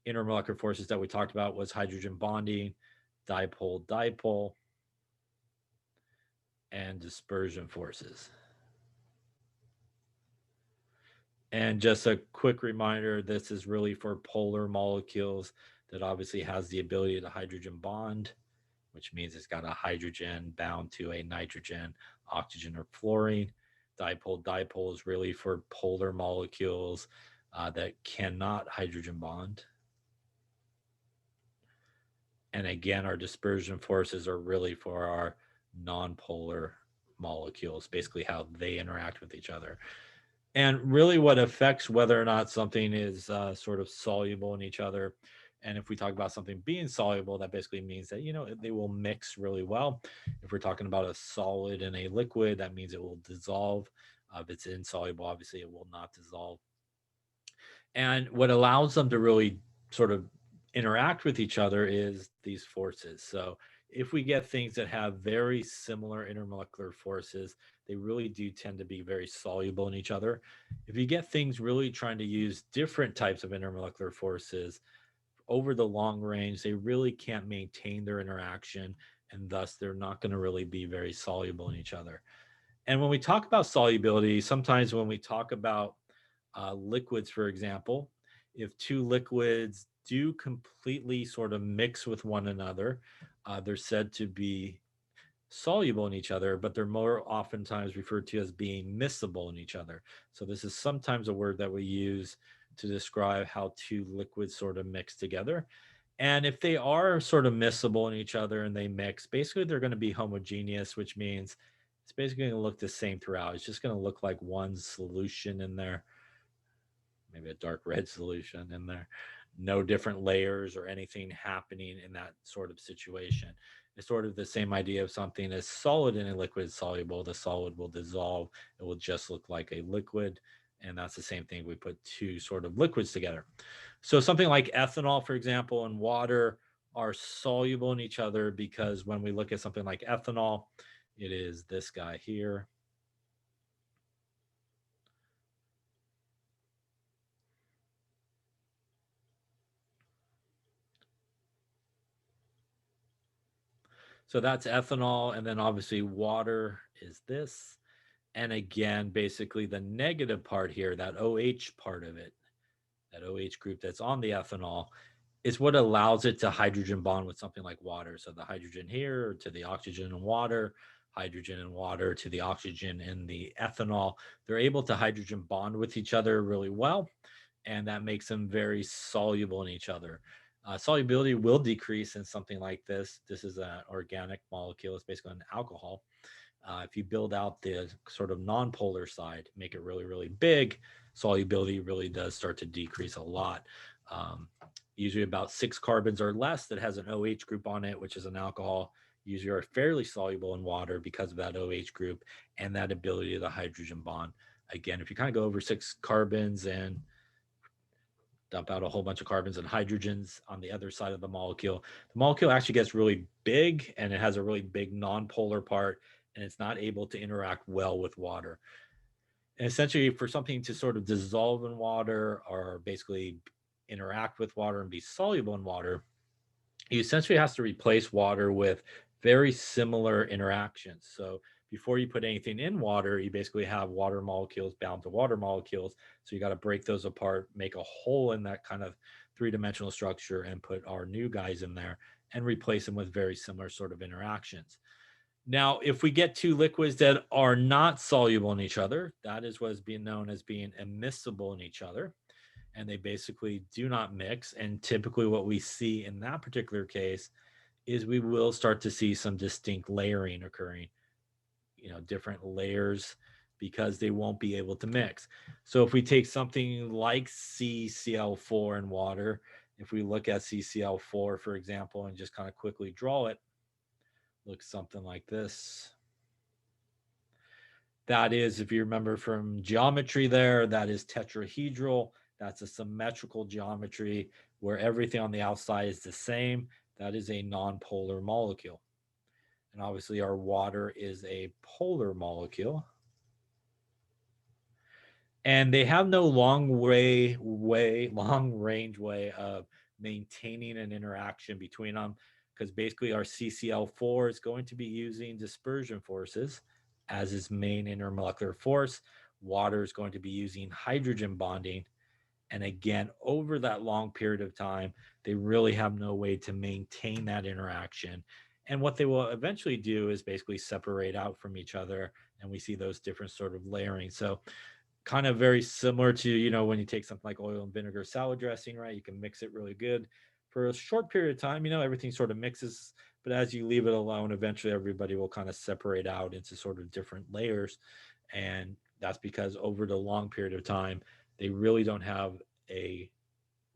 intermolecular forces that we talked about was hydrogen bonding, dipole, and dispersion forces. And just a quick reminder, this is really for polar molecules that obviously has the ability to hydrogen bond which means it's got a hydrogen bound to a nitrogen, oxygen, or fluorine. Dipole is really for polar molecules that cannot hydrogen bond. And again, our dispersion forces are really for our nonpolar molecules, basically how they interact with each other. And really what affects whether or not something is sort of soluble in each other. And if we talk about something being soluble, that basically means that, they will mix really well. If we're talking about a solid and a liquid, that means it will dissolve. If it's insoluble, obviously it will not dissolve. And what allows them to really sort of interact with each other is these forces. So if we get things that have very similar intermolecular forces, they really do tend to be very soluble in each other. If you get things really trying to use different types of intermolecular forces over the long range, they really can't maintain their interaction, and thus they're not going to really be very soluble in each other. And when we talk about solubility, sometimes when we talk about liquids, for example, if two liquids do completely sort of mix with one another, they're said to be soluble in each other, but they're more oftentimes referred to as being miscible in each other. So this is sometimes a word that we use to describe how two liquids sort of mix together. And if they are sort of miscible in each other and they mix, basically they're going to be homogeneous, which means it's basically going to look the same throughout. It's just going to look like one solution in there, maybe a dark red solution in there, no different layers or anything happening in that sort of situation. It's sort of the same idea of something is solid in a liquid soluble. The solid will dissolve. It will just look like a liquid. And that's the same thing. We put two sort of liquids together. So something like ethanol, for example, and water are soluble in each other because when we look at something like ethanol, it is this guy here. So that's ethanol. And then obviously water is this. And again, basically the negative part here, that OH part of it, that OH group that's on the ethanol, is what allows it to hydrogen bond with something like water. So the hydrogen here to the oxygen in water, hydrogen in water to the oxygen in the ethanol. They're able to hydrogen bond with each other really well. And that makes them very soluble in each other. Solubility will decrease in something like this. This is an organic molecule. It's basically an alcohol. If you build out the sort of nonpolar side, make it really, really big, solubility really does start to decrease a lot. Usually about 6 carbons or less that has an OH group on it, which is an alcohol, usually are fairly soluble in water because of that OH group and that ability of the hydrogen bond. Again, if you kind of go over 6 carbons and dump out a whole bunch of carbons and hydrogens on the other side of the molecule actually gets really big and it has a really big nonpolar part and it's not able to interact well with water. And essentially for something to sort of dissolve in water or basically interact with water and be soluble in water, you essentially has to replace water with very similar interactions. So before you put anything in water, you basically have water molecules bound to water molecules. So you got to break those apart, make a hole in that kind of 3-dimensional structure and put our new guys in there and replace them with very similar sort of interactions. Now, if we get two liquids that are not soluble in each other, that is what is being known as being immiscible in each other. And they basically do not mix. And typically what we see in that particular case is we will start to see some distinct layering occurring, different layers because they won't be able to mix. So if we take something like CCl4 in water, if we look at CCl4, for example, and just kind of quickly draw it, looks something like this. That is, if you remember from geometry there, that is tetrahedral. That's a symmetrical geometry where everything on the outside is the same. That is a nonpolar molecule. And obviously our water is a polar molecule. And they have no long range way of maintaining an interaction between them because basically our CCl4 is going to be using dispersion forces as its main intermolecular force. Water is going to be using hydrogen bonding. And again, over that long period of time, they really have no way to maintain that interaction. And what they will eventually do is basically separate out from each other. And we see those different sort of layering. So kind of very similar to, when you take something like oil and vinegar salad dressing, right? You can mix it really good for a short period of time, everything sort of mixes, but as you leave it alone, eventually everybody will kind of separate out into sort of different layers. And that's because over the long period of time, they really don't have a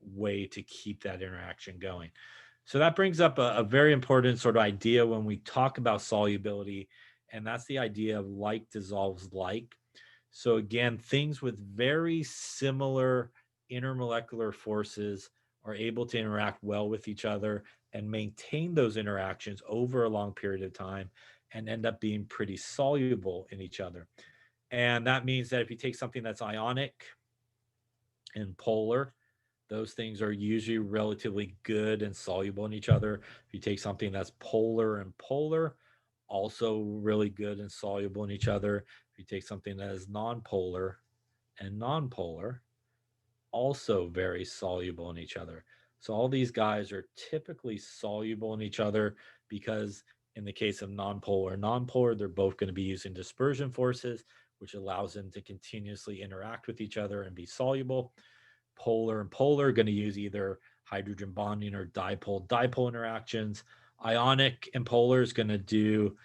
way to keep that interaction going. So that brings up a very important sort of idea when we talk about solubility, and that's the idea of like dissolves like. So again, things with very similar intermolecular forces are able to interact well with each other and maintain those interactions over a long period of time and end up being pretty soluble in each other. And that means that if you take something that's ionic and polar, those things are usually relatively good and soluble in each other. If you take something that's polar and polar, also really good and soluble in each other. If you take something that is nonpolar and nonpolar, also very soluble in each other. So all these guys are typically soluble in each other because in the case of nonpolar, they're both going to be using dispersion forces, which allows them to continuously interact with each other and be soluble. Polar and polar are going to use either hydrogen bonding or dipole interactions. Ionic and polar is going to do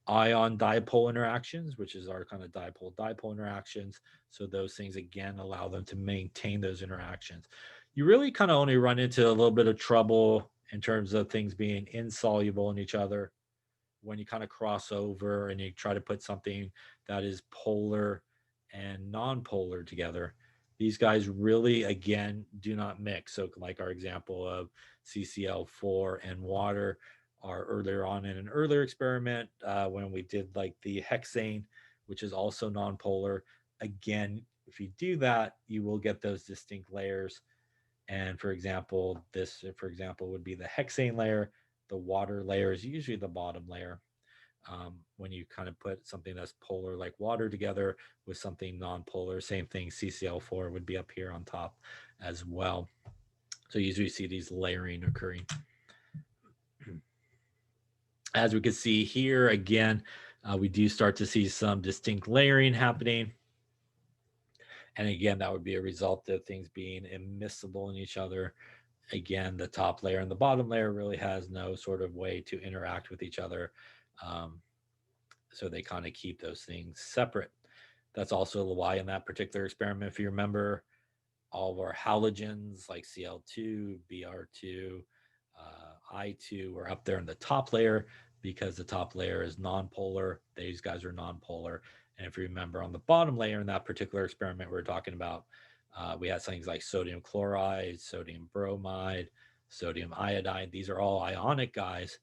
ion dipole interactions, which is our kind of dipole interactions. So those things again allow them to maintain those interactions. You really kind of only run into a little bit of trouble in terms of things being insoluble in each other when you kind of cross over and you try to put something that is polar and non-polar together. These guys really, again, do not mix. So, like our example of CCl4 and water, are earlier on in an earlier experiment when we did like the hexane, which is also non-polar. Again, if you do that, you will get those distinct layers. And for example, this, for example, would be the hexane layer. The water layer is usually the bottom layer. When you kind of put something that's polar like water together with something non-polar, same thing, CCl4 would be up here on top as well. So you usually see these layering occurring. As we can see here, again, we do start to see some distinct layering happening. And again, that would be a result of things being immiscible in each other. Again, the top layer and the bottom layer really has no sort of way to interact with each other. So they kind of keep those things separate. That's also why in that particular experiment, if you remember, all of our halogens like Cl2, Br2, I2 were up there in the top layer because the top layer is nonpolar. These guys are nonpolar. And if you remember on the bottom layer in that particular experiment we were talking about, we had things like sodium chloride, sodium bromide, sodium iodide. These are all ionic guys,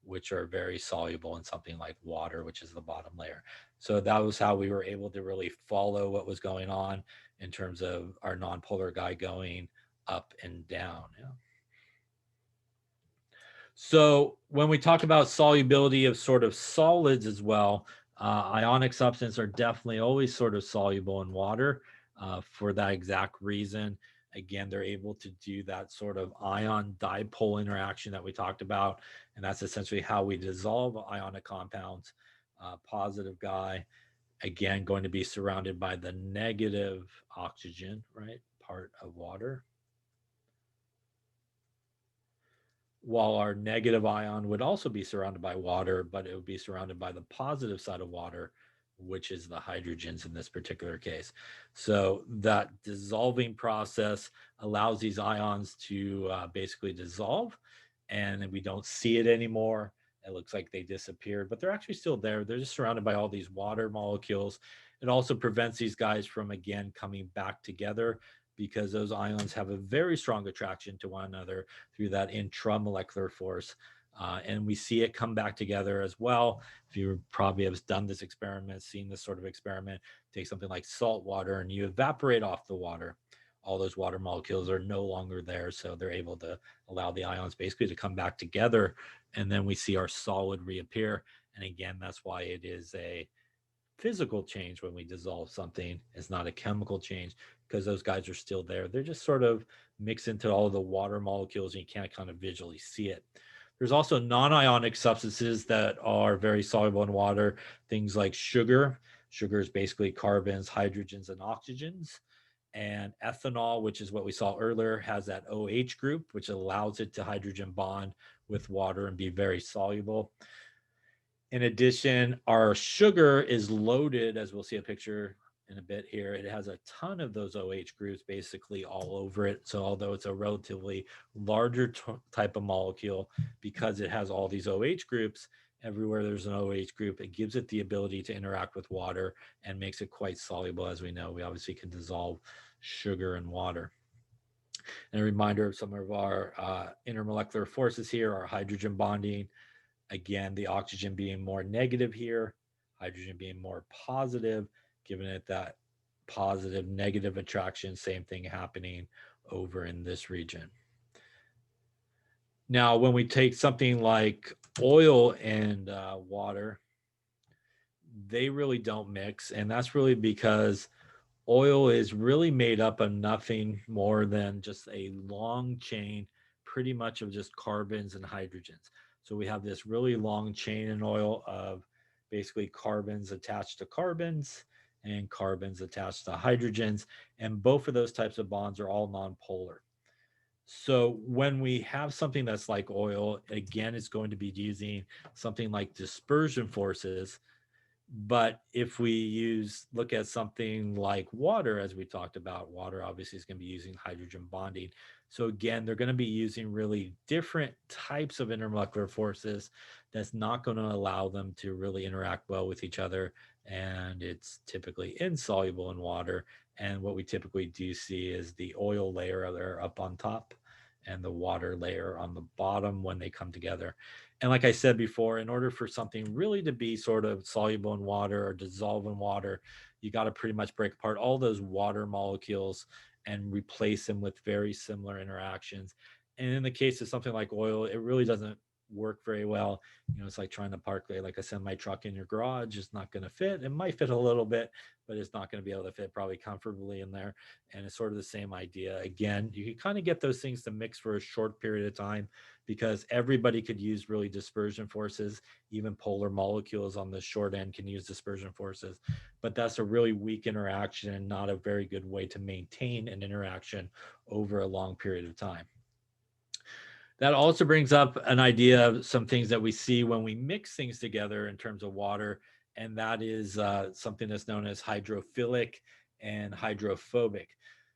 which are very soluble in something like water, which is the bottom layer. So that was how we were able to really follow what was going on in terms of our nonpolar guy going up and down. Yeah. So when we talk about solubility of sort of solids as well, ionic substances are definitely always sort of soluble in water for that exact reason. Again, they're able to do that sort of ion dipole interaction that we talked about. And that's essentially how we dissolve ionic compounds. Positive guy, again, going to be surrounded by the negative oxygen, right? Part of water. While our negative ion would also be surrounded by water, but it would be surrounded by the positive side of water, which is the hydrogens in this particular case. So that dissolving process allows these ions to basically dissolve, and we don't see it anymore. It looks like they disappeared, but they're actually still there. They're just surrounded by all these water molecules. It also prevents these guys from, again, coming back together because those ions have a very strong attraction to one another through that intramolecular force. And we see it come back together as well. If you probably have done this experiment, seen this sort of experiment, take something like salt water and you evaporate off the water. All those water molecules are no longer there. So they're able to allow the ions basically to come back together. And then we see our solid reappear. And again, that's why it is a physical change when we dissolve something. It's not a chemical change because those guys are still there. They're just sort of mixed into all the water molecules and you can't kind of visually see it. There's also non-ionic substances that are very soluble in water, things like sugar. Sugar is basically carbons, hydrogens, and oxygens. And ethanol, which is what we saw earlier, has that OH group, which allows it to hydrogen bond with water and be very soluble. In addition, our sugar is loaded, as we'll see a picture in a bit here. It has a ton of those OH groups basically all over it. So although it's a relatively larger type of molecule, because it has all these OH groups, everywhere there's an OH group, it gives it the ability to interact with water and makes it quite soluble. As we know, we obviously can dissolve sugar in water. And a reminder of some of our intermolecular forces here are hydrogen bonding. Again, the oxygen being more negative here, hydrogen being more positive, giving it that positive negative attraction, same thing happening over in this region. Now, when we take something like oil and water, they really don't mix. And that's really because oil is really made up of nothing more than just a long chain, pretty much of just carbons and hydrogens. So we have this really long chain in oil of basically carbons attached to carbons and carbons attached to hydrogens. And both of those types of bonds are all nonpolar. So when we have something that's like oil, again, it's going to be using something like dispersion forces. But if we look at something like water, as we talked about, water obviously is going to be using hydrogen bonding. So again, they're going to be using really different types of intermolecular forces that's not going to allow them to really interact well with each other. And it's typically insoluble in water. And what we typically do see is the oil layer there up on top and the water layer on the bottom when they come together. And like I said before, in order for something really to be sort of soluble in water or dissolve in water, you got to pretty much break apart all those water molecules and replace them with very similar interactions. And in the case of something like oil, it really doesn't work very well. You know, it's like trying to park, like I said, my truck in your garage. It's not going to fit. It might fit a little bit, but it's not going to be able to fit probably comfortably in there. And it's sort of the same idea. Again, you can kind of get those things to mix for a short period of time because everybody could use really dispersion forces. Even polar molecules on the short end can use dispersion forces, but that's a really weak interaction and not a very good way to maintain an interaction over a long period of time. That also brings up an idea of some things that we see when we mix things together in terms of water, and that is something that's known as hydrophilic and hydrophobic.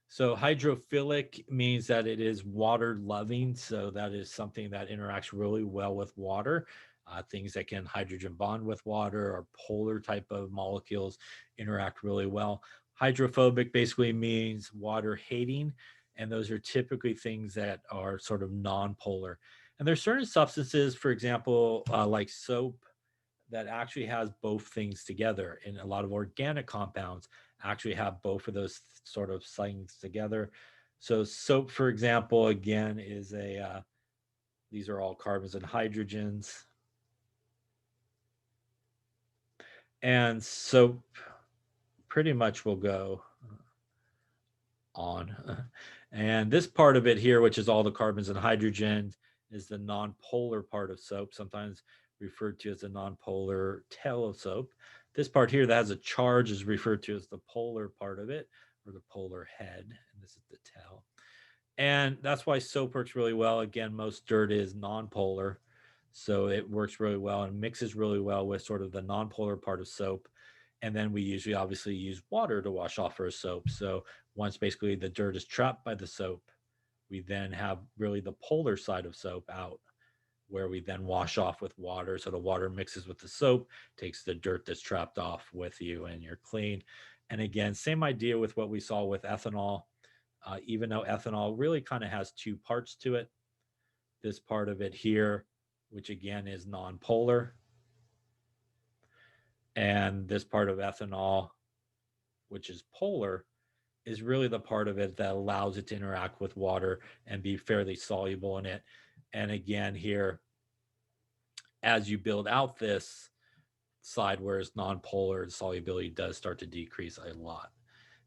So hydrophilic means that it is water loving. So that is something that interacts really well with water. Things that can hydrogen bond with water or polar type of molecules interact really well. Hydrophobic basically means water hating. And those are typically things that are sort of non-polar. And there's certain substances, for example, like soap, that actually has both things together. And a lot of organic compounds actually have both of those sort of things together. So soap, for example, again, is these are all carbons and hydrogens. And soap pretty much will go on. And this part of it here, which is all the carbons and hydrogens, is the nonpolar part of soap, sometimes referred to as the nonpolar tail of soap. This part here that has a charge is referred to as the polar part of it, or the polar head, and this is the tail. And that's why soap works really well. Again, most dirt is nonpolar, so it works really well and mixes really well with sort of the nonpolar part of soap. And then we usually obviously use water to wash off our soap. So once basically the dirt is trapped by the soap, we then have really the polar side of soap out, where we then wash off with water. So the water mixes with the soap, takes the dirt that's trapped off with you, and you're clean. And again, same idea with what we saw with ethanol. Even though ethanol really kind of has two parts to it, this part of it here, which again is nonpolar, and this part of ethanol, which is polar, is really the part of it that allows it to interact with water and be fairly soluble in it. And again, here, as you build out this side where it's nonpolar, the solubility does start to decrease a lot.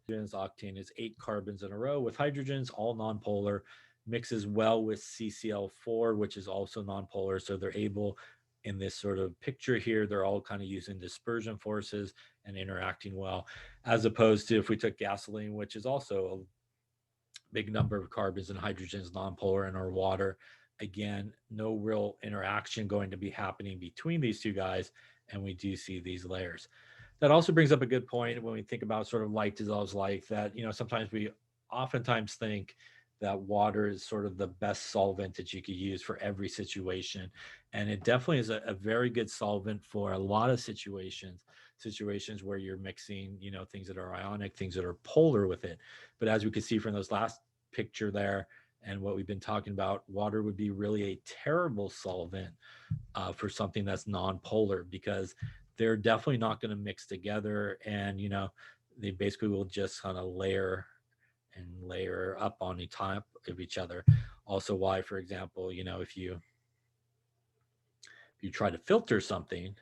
Octane is 8 carbons in a row with hydrogens, all nonpolar. mixes well with CCl4, which is also nonpolar. So they're able, in this sort of picture here, they're all kind of using dispersion forces and interacting well, as opposed to if we took gasoline, which is also a big number of carbons and hydrogens nonpolar in our water. Again, no real interaction going to be happening between these two guys, and we do see these layers. That also brings up a good point when we think about sort of light dissolves like that. Sometimes we oftentimes think that water is sort of the best solvent that you could use for every situation. And it definitely is a very good solvent for a lot of situations where you're mixing, things that are ionic, things that are polar with it. But as we could see from those last picture there and what we've been talking about, water would be really a terrible solvent for something that's non-polar, because they're definitely not going to mix together, and they basically will just kind of layer and layer up on the top of each other. Also, why, for example, if you try to filter something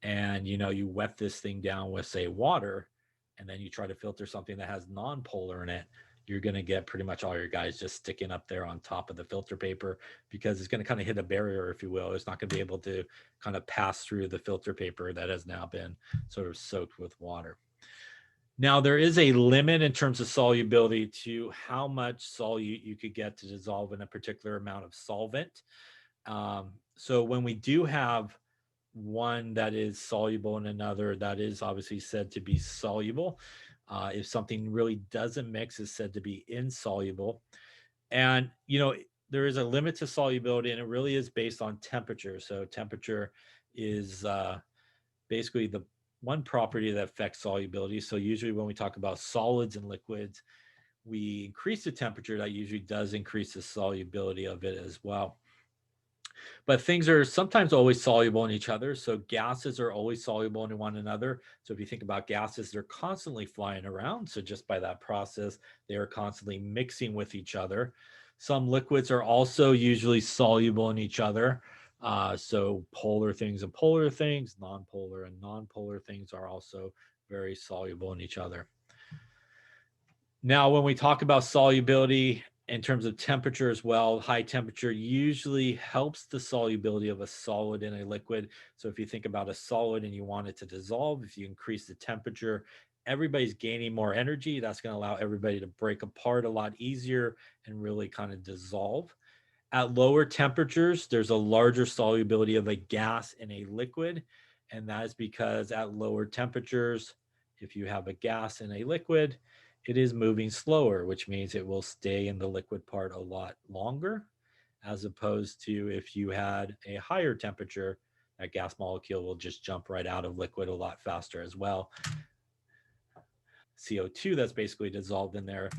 and you wet this thing down with, say, water, and then you try to filter something that has non-polar in it, you're going to get pretty much all your guys just sticking up there on top of the filter paper, because it's going to kind of hit a barrier, if you will. It's not going to be able to kind of pass through the filter paper that has now been sort of soaked with water. Now, there is a limit in terms of solubility to how much solute you could get to dissolve in a particular amount of solvent. So when we do have one that is soluble and another that is obviously said to be soluble, if something really doesn't mix, is said to be insoluble. And there is a limit to solubility, and it really is based on temperature. So temperature is basically the one property that affects solubility. So usually when we talk about solids and liquids, we increase the temperature. That usually does increase the solubility of it as well. But things are sometimes always soluble in each other. So gases are always soluble in one another. So if you think about gases, they're constantly flying around. So just by that process, they are constantly mixing with each other. Some liquids are also usually soluble in each other. So polar things and polar things, nonpolar and nonpolar things are also very soluble in each other. Now, when we talk about solubility in terms of temperature as well, high temperature usually helps the solubility of a solid in a liquid. So if you think about a solid and you want it to dissolve, if you increase the temperature, everybody's gaining more energy. That's going to allow everybody to break apart a lot easier and really kind of dissolve. At lower temperatures, there's a larger solubility of a gas in a liquid. And that is because at lower temperatures, if you have a gas in a liquid, it is moving slower, which means it will stay in the liquid part a lot longer, as opposed to if you had a higher temperature, that gas molecule will just jump right out of liquid a lot faster as well. CO2 that's basically dissolved in there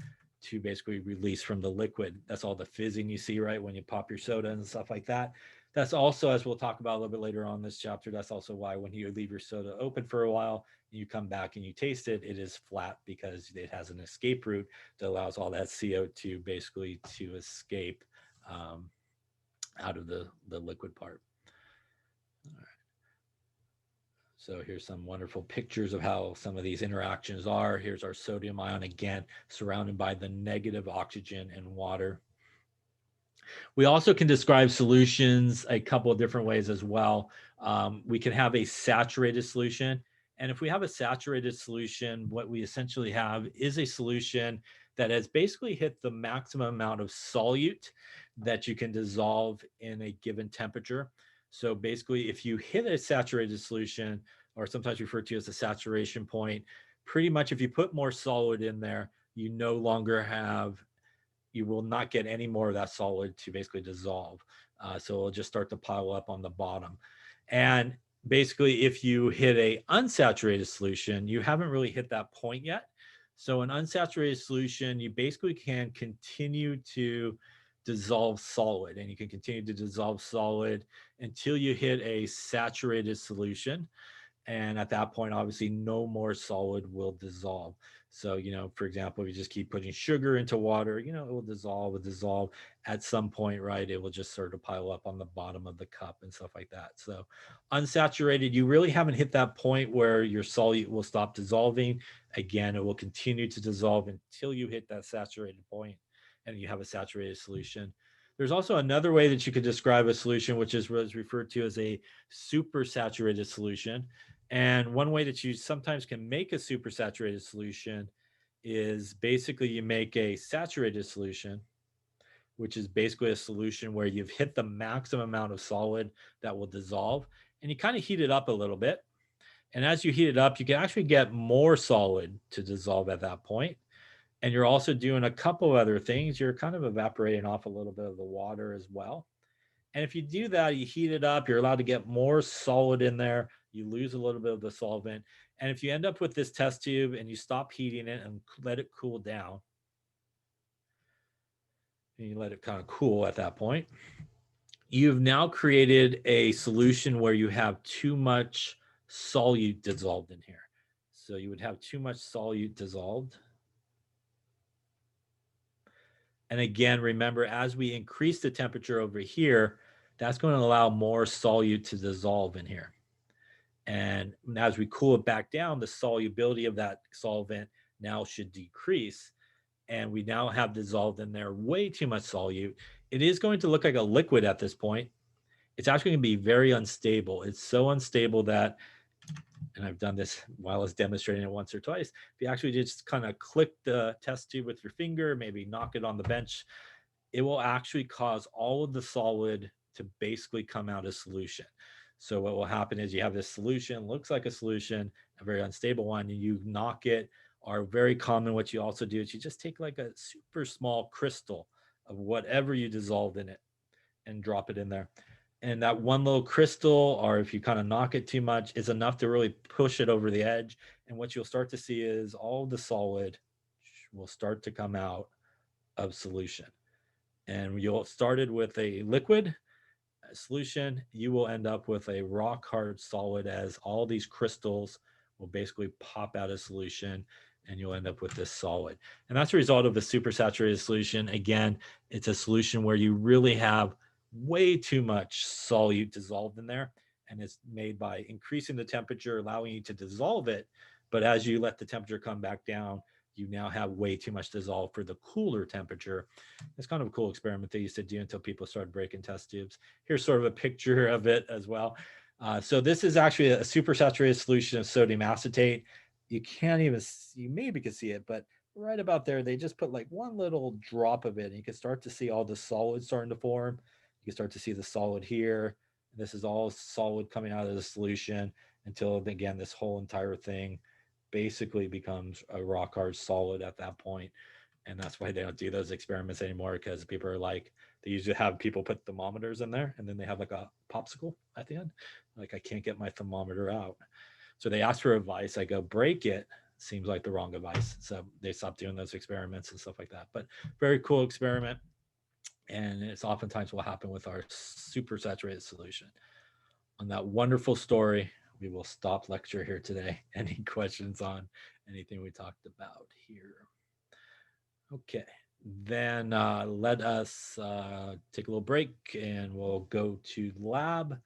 to basically release from the liquid. That's all the fizzing you see, right, when you pop your soda and stuff like that. That's also, as we'll talk about a little bit later on in this chapter, that's also why when you leave your soda open for a while, you come back and you taste it, it is flat because it has an escape route that allows all that CO2 basically to escape out of the liquid part. All right. So here's some wonderful pictures of how some of these interactions are. Here's our sodium ion again, surrounded by the negative oxygen and water. We also can describe solutions a couple of different ways as well. We can have a saturated solution. And if we have a saturated solution, what we essentially have is a solution that has basically hit the maximum amount of solute that you can dissolve in a given temperature. So basically, if you hit a saturated solution, or sometimes referred to as a saturation point, pretty much if you put more solid in there, you no longer have, you will not get any more of that solid to basically dissolve. So it'll just start to pile up on the bottom. And basically, if you hit a unsaturated solution, you haven't really hit that point yet. So an unsaturated solution, you basically can continue to dissolve solid, and you can continue to dissolve solid until you hit a saturated solution. And at that point, obviously, no more solid will dissolve. So, for example, if you just keep putting sugar into water, it will dissolve. At some point, right, it will just sort of pile up on the bottom of the cup and stuff like that. So unsaturated, you really haven't hit that point where your solute will stop dissolving. Again, it will continue to dissolve until you hit that saturated point. and you have a saturated solution. There's also another way that you could describe a solution, which is what is referred to as a supersaturated solution. And one way that you sometimes can make a supersaturated solution is basically you make a saturated solution, which is basically a solution where you've hit the maximum amount of solid that will dissolve, and you kind of heat it up a little bit. And as you heat it up, you can actually get more solid to dissolve at that point. And you're also doing a couple of other things. You're kind of evaporating off a little bit of the water as well. And if you do that, you heat it up, you're allowed to get more solid in there. You lose a little bit of the solvent. And if you end up with this test tube and you stop heating it and let it cool down, and you let it kind of cool at that point, you've now created a solution where you have too much solute dissolved in here. So you would have too much solute dissolved. And again, remember, as we increase the temperature over here, that's going to allow more solute to dissolve in here. And as we cool it back down, the solubility of that solvent now should decrease. And we now have dissolved in there way too much solute. It is going to look like a liquid at this point. It's actually going to be very unstable. It's so unstable that, and I've done this while I was demonstrating it once or twice, if you actually just kind of click the test tube with your finger, maybe knock it on the bench, it will actually cause all of the solid to basically come out as solution. So what will happen is you have this solution, looks like a solution, a very unstable one, and you knock it, or very common, what you also do is you just take like a super small crystal of whatever you dissolved in it and drop it in there. And that one little crystal, or if you kind of knock it too much, is enough to really push it over the edge. And what you'll start to see is all the solid will start to come out of solution. And you'll started with a liquid solution, you will end up with a rock hard solid, as all these crystals will basically pop out of solution, and you'll end up with this solid. And that's a result of a supersaturated solution. Again, it's a solution where you really have way too much solute dissolved in there, and it's made by increasing the temperature, allowing you to dissolve it. But as you let the temperature come back down, you now have way too much dissolved for the cooler temperature. It's kind of a cool experiment they used to do until people started breaking test tubes. Here's sort of a picture of it as well. So this is actually a supersaturated solution of sodium acetate. You can't even, you maybe can see it, but right about there, they just put like one little drop of it, and you can start to see all the solid starting to form. You can start to see the solid here. This is all solid coming out of the solution until, again, this whole entire thing basically becomes a rock hard solid at that point. And that's why they don't do those experiments anymore, because people are like, they usually have people put thermometers in there, and then they have like a popsicle at the end. Like, I can't get my thermometer out. So they ask for advice. I go, break it. Seems like the wrong advice. So they stopped doing those experiments and stuff like that. But very cool experiment. And it's oftentimes what happen with our supersaturated solution. On that wonderful story, we will stop lecture here today. Any questions on anything we talked about here? Okay, then let us take a little break, and we'll go to lab.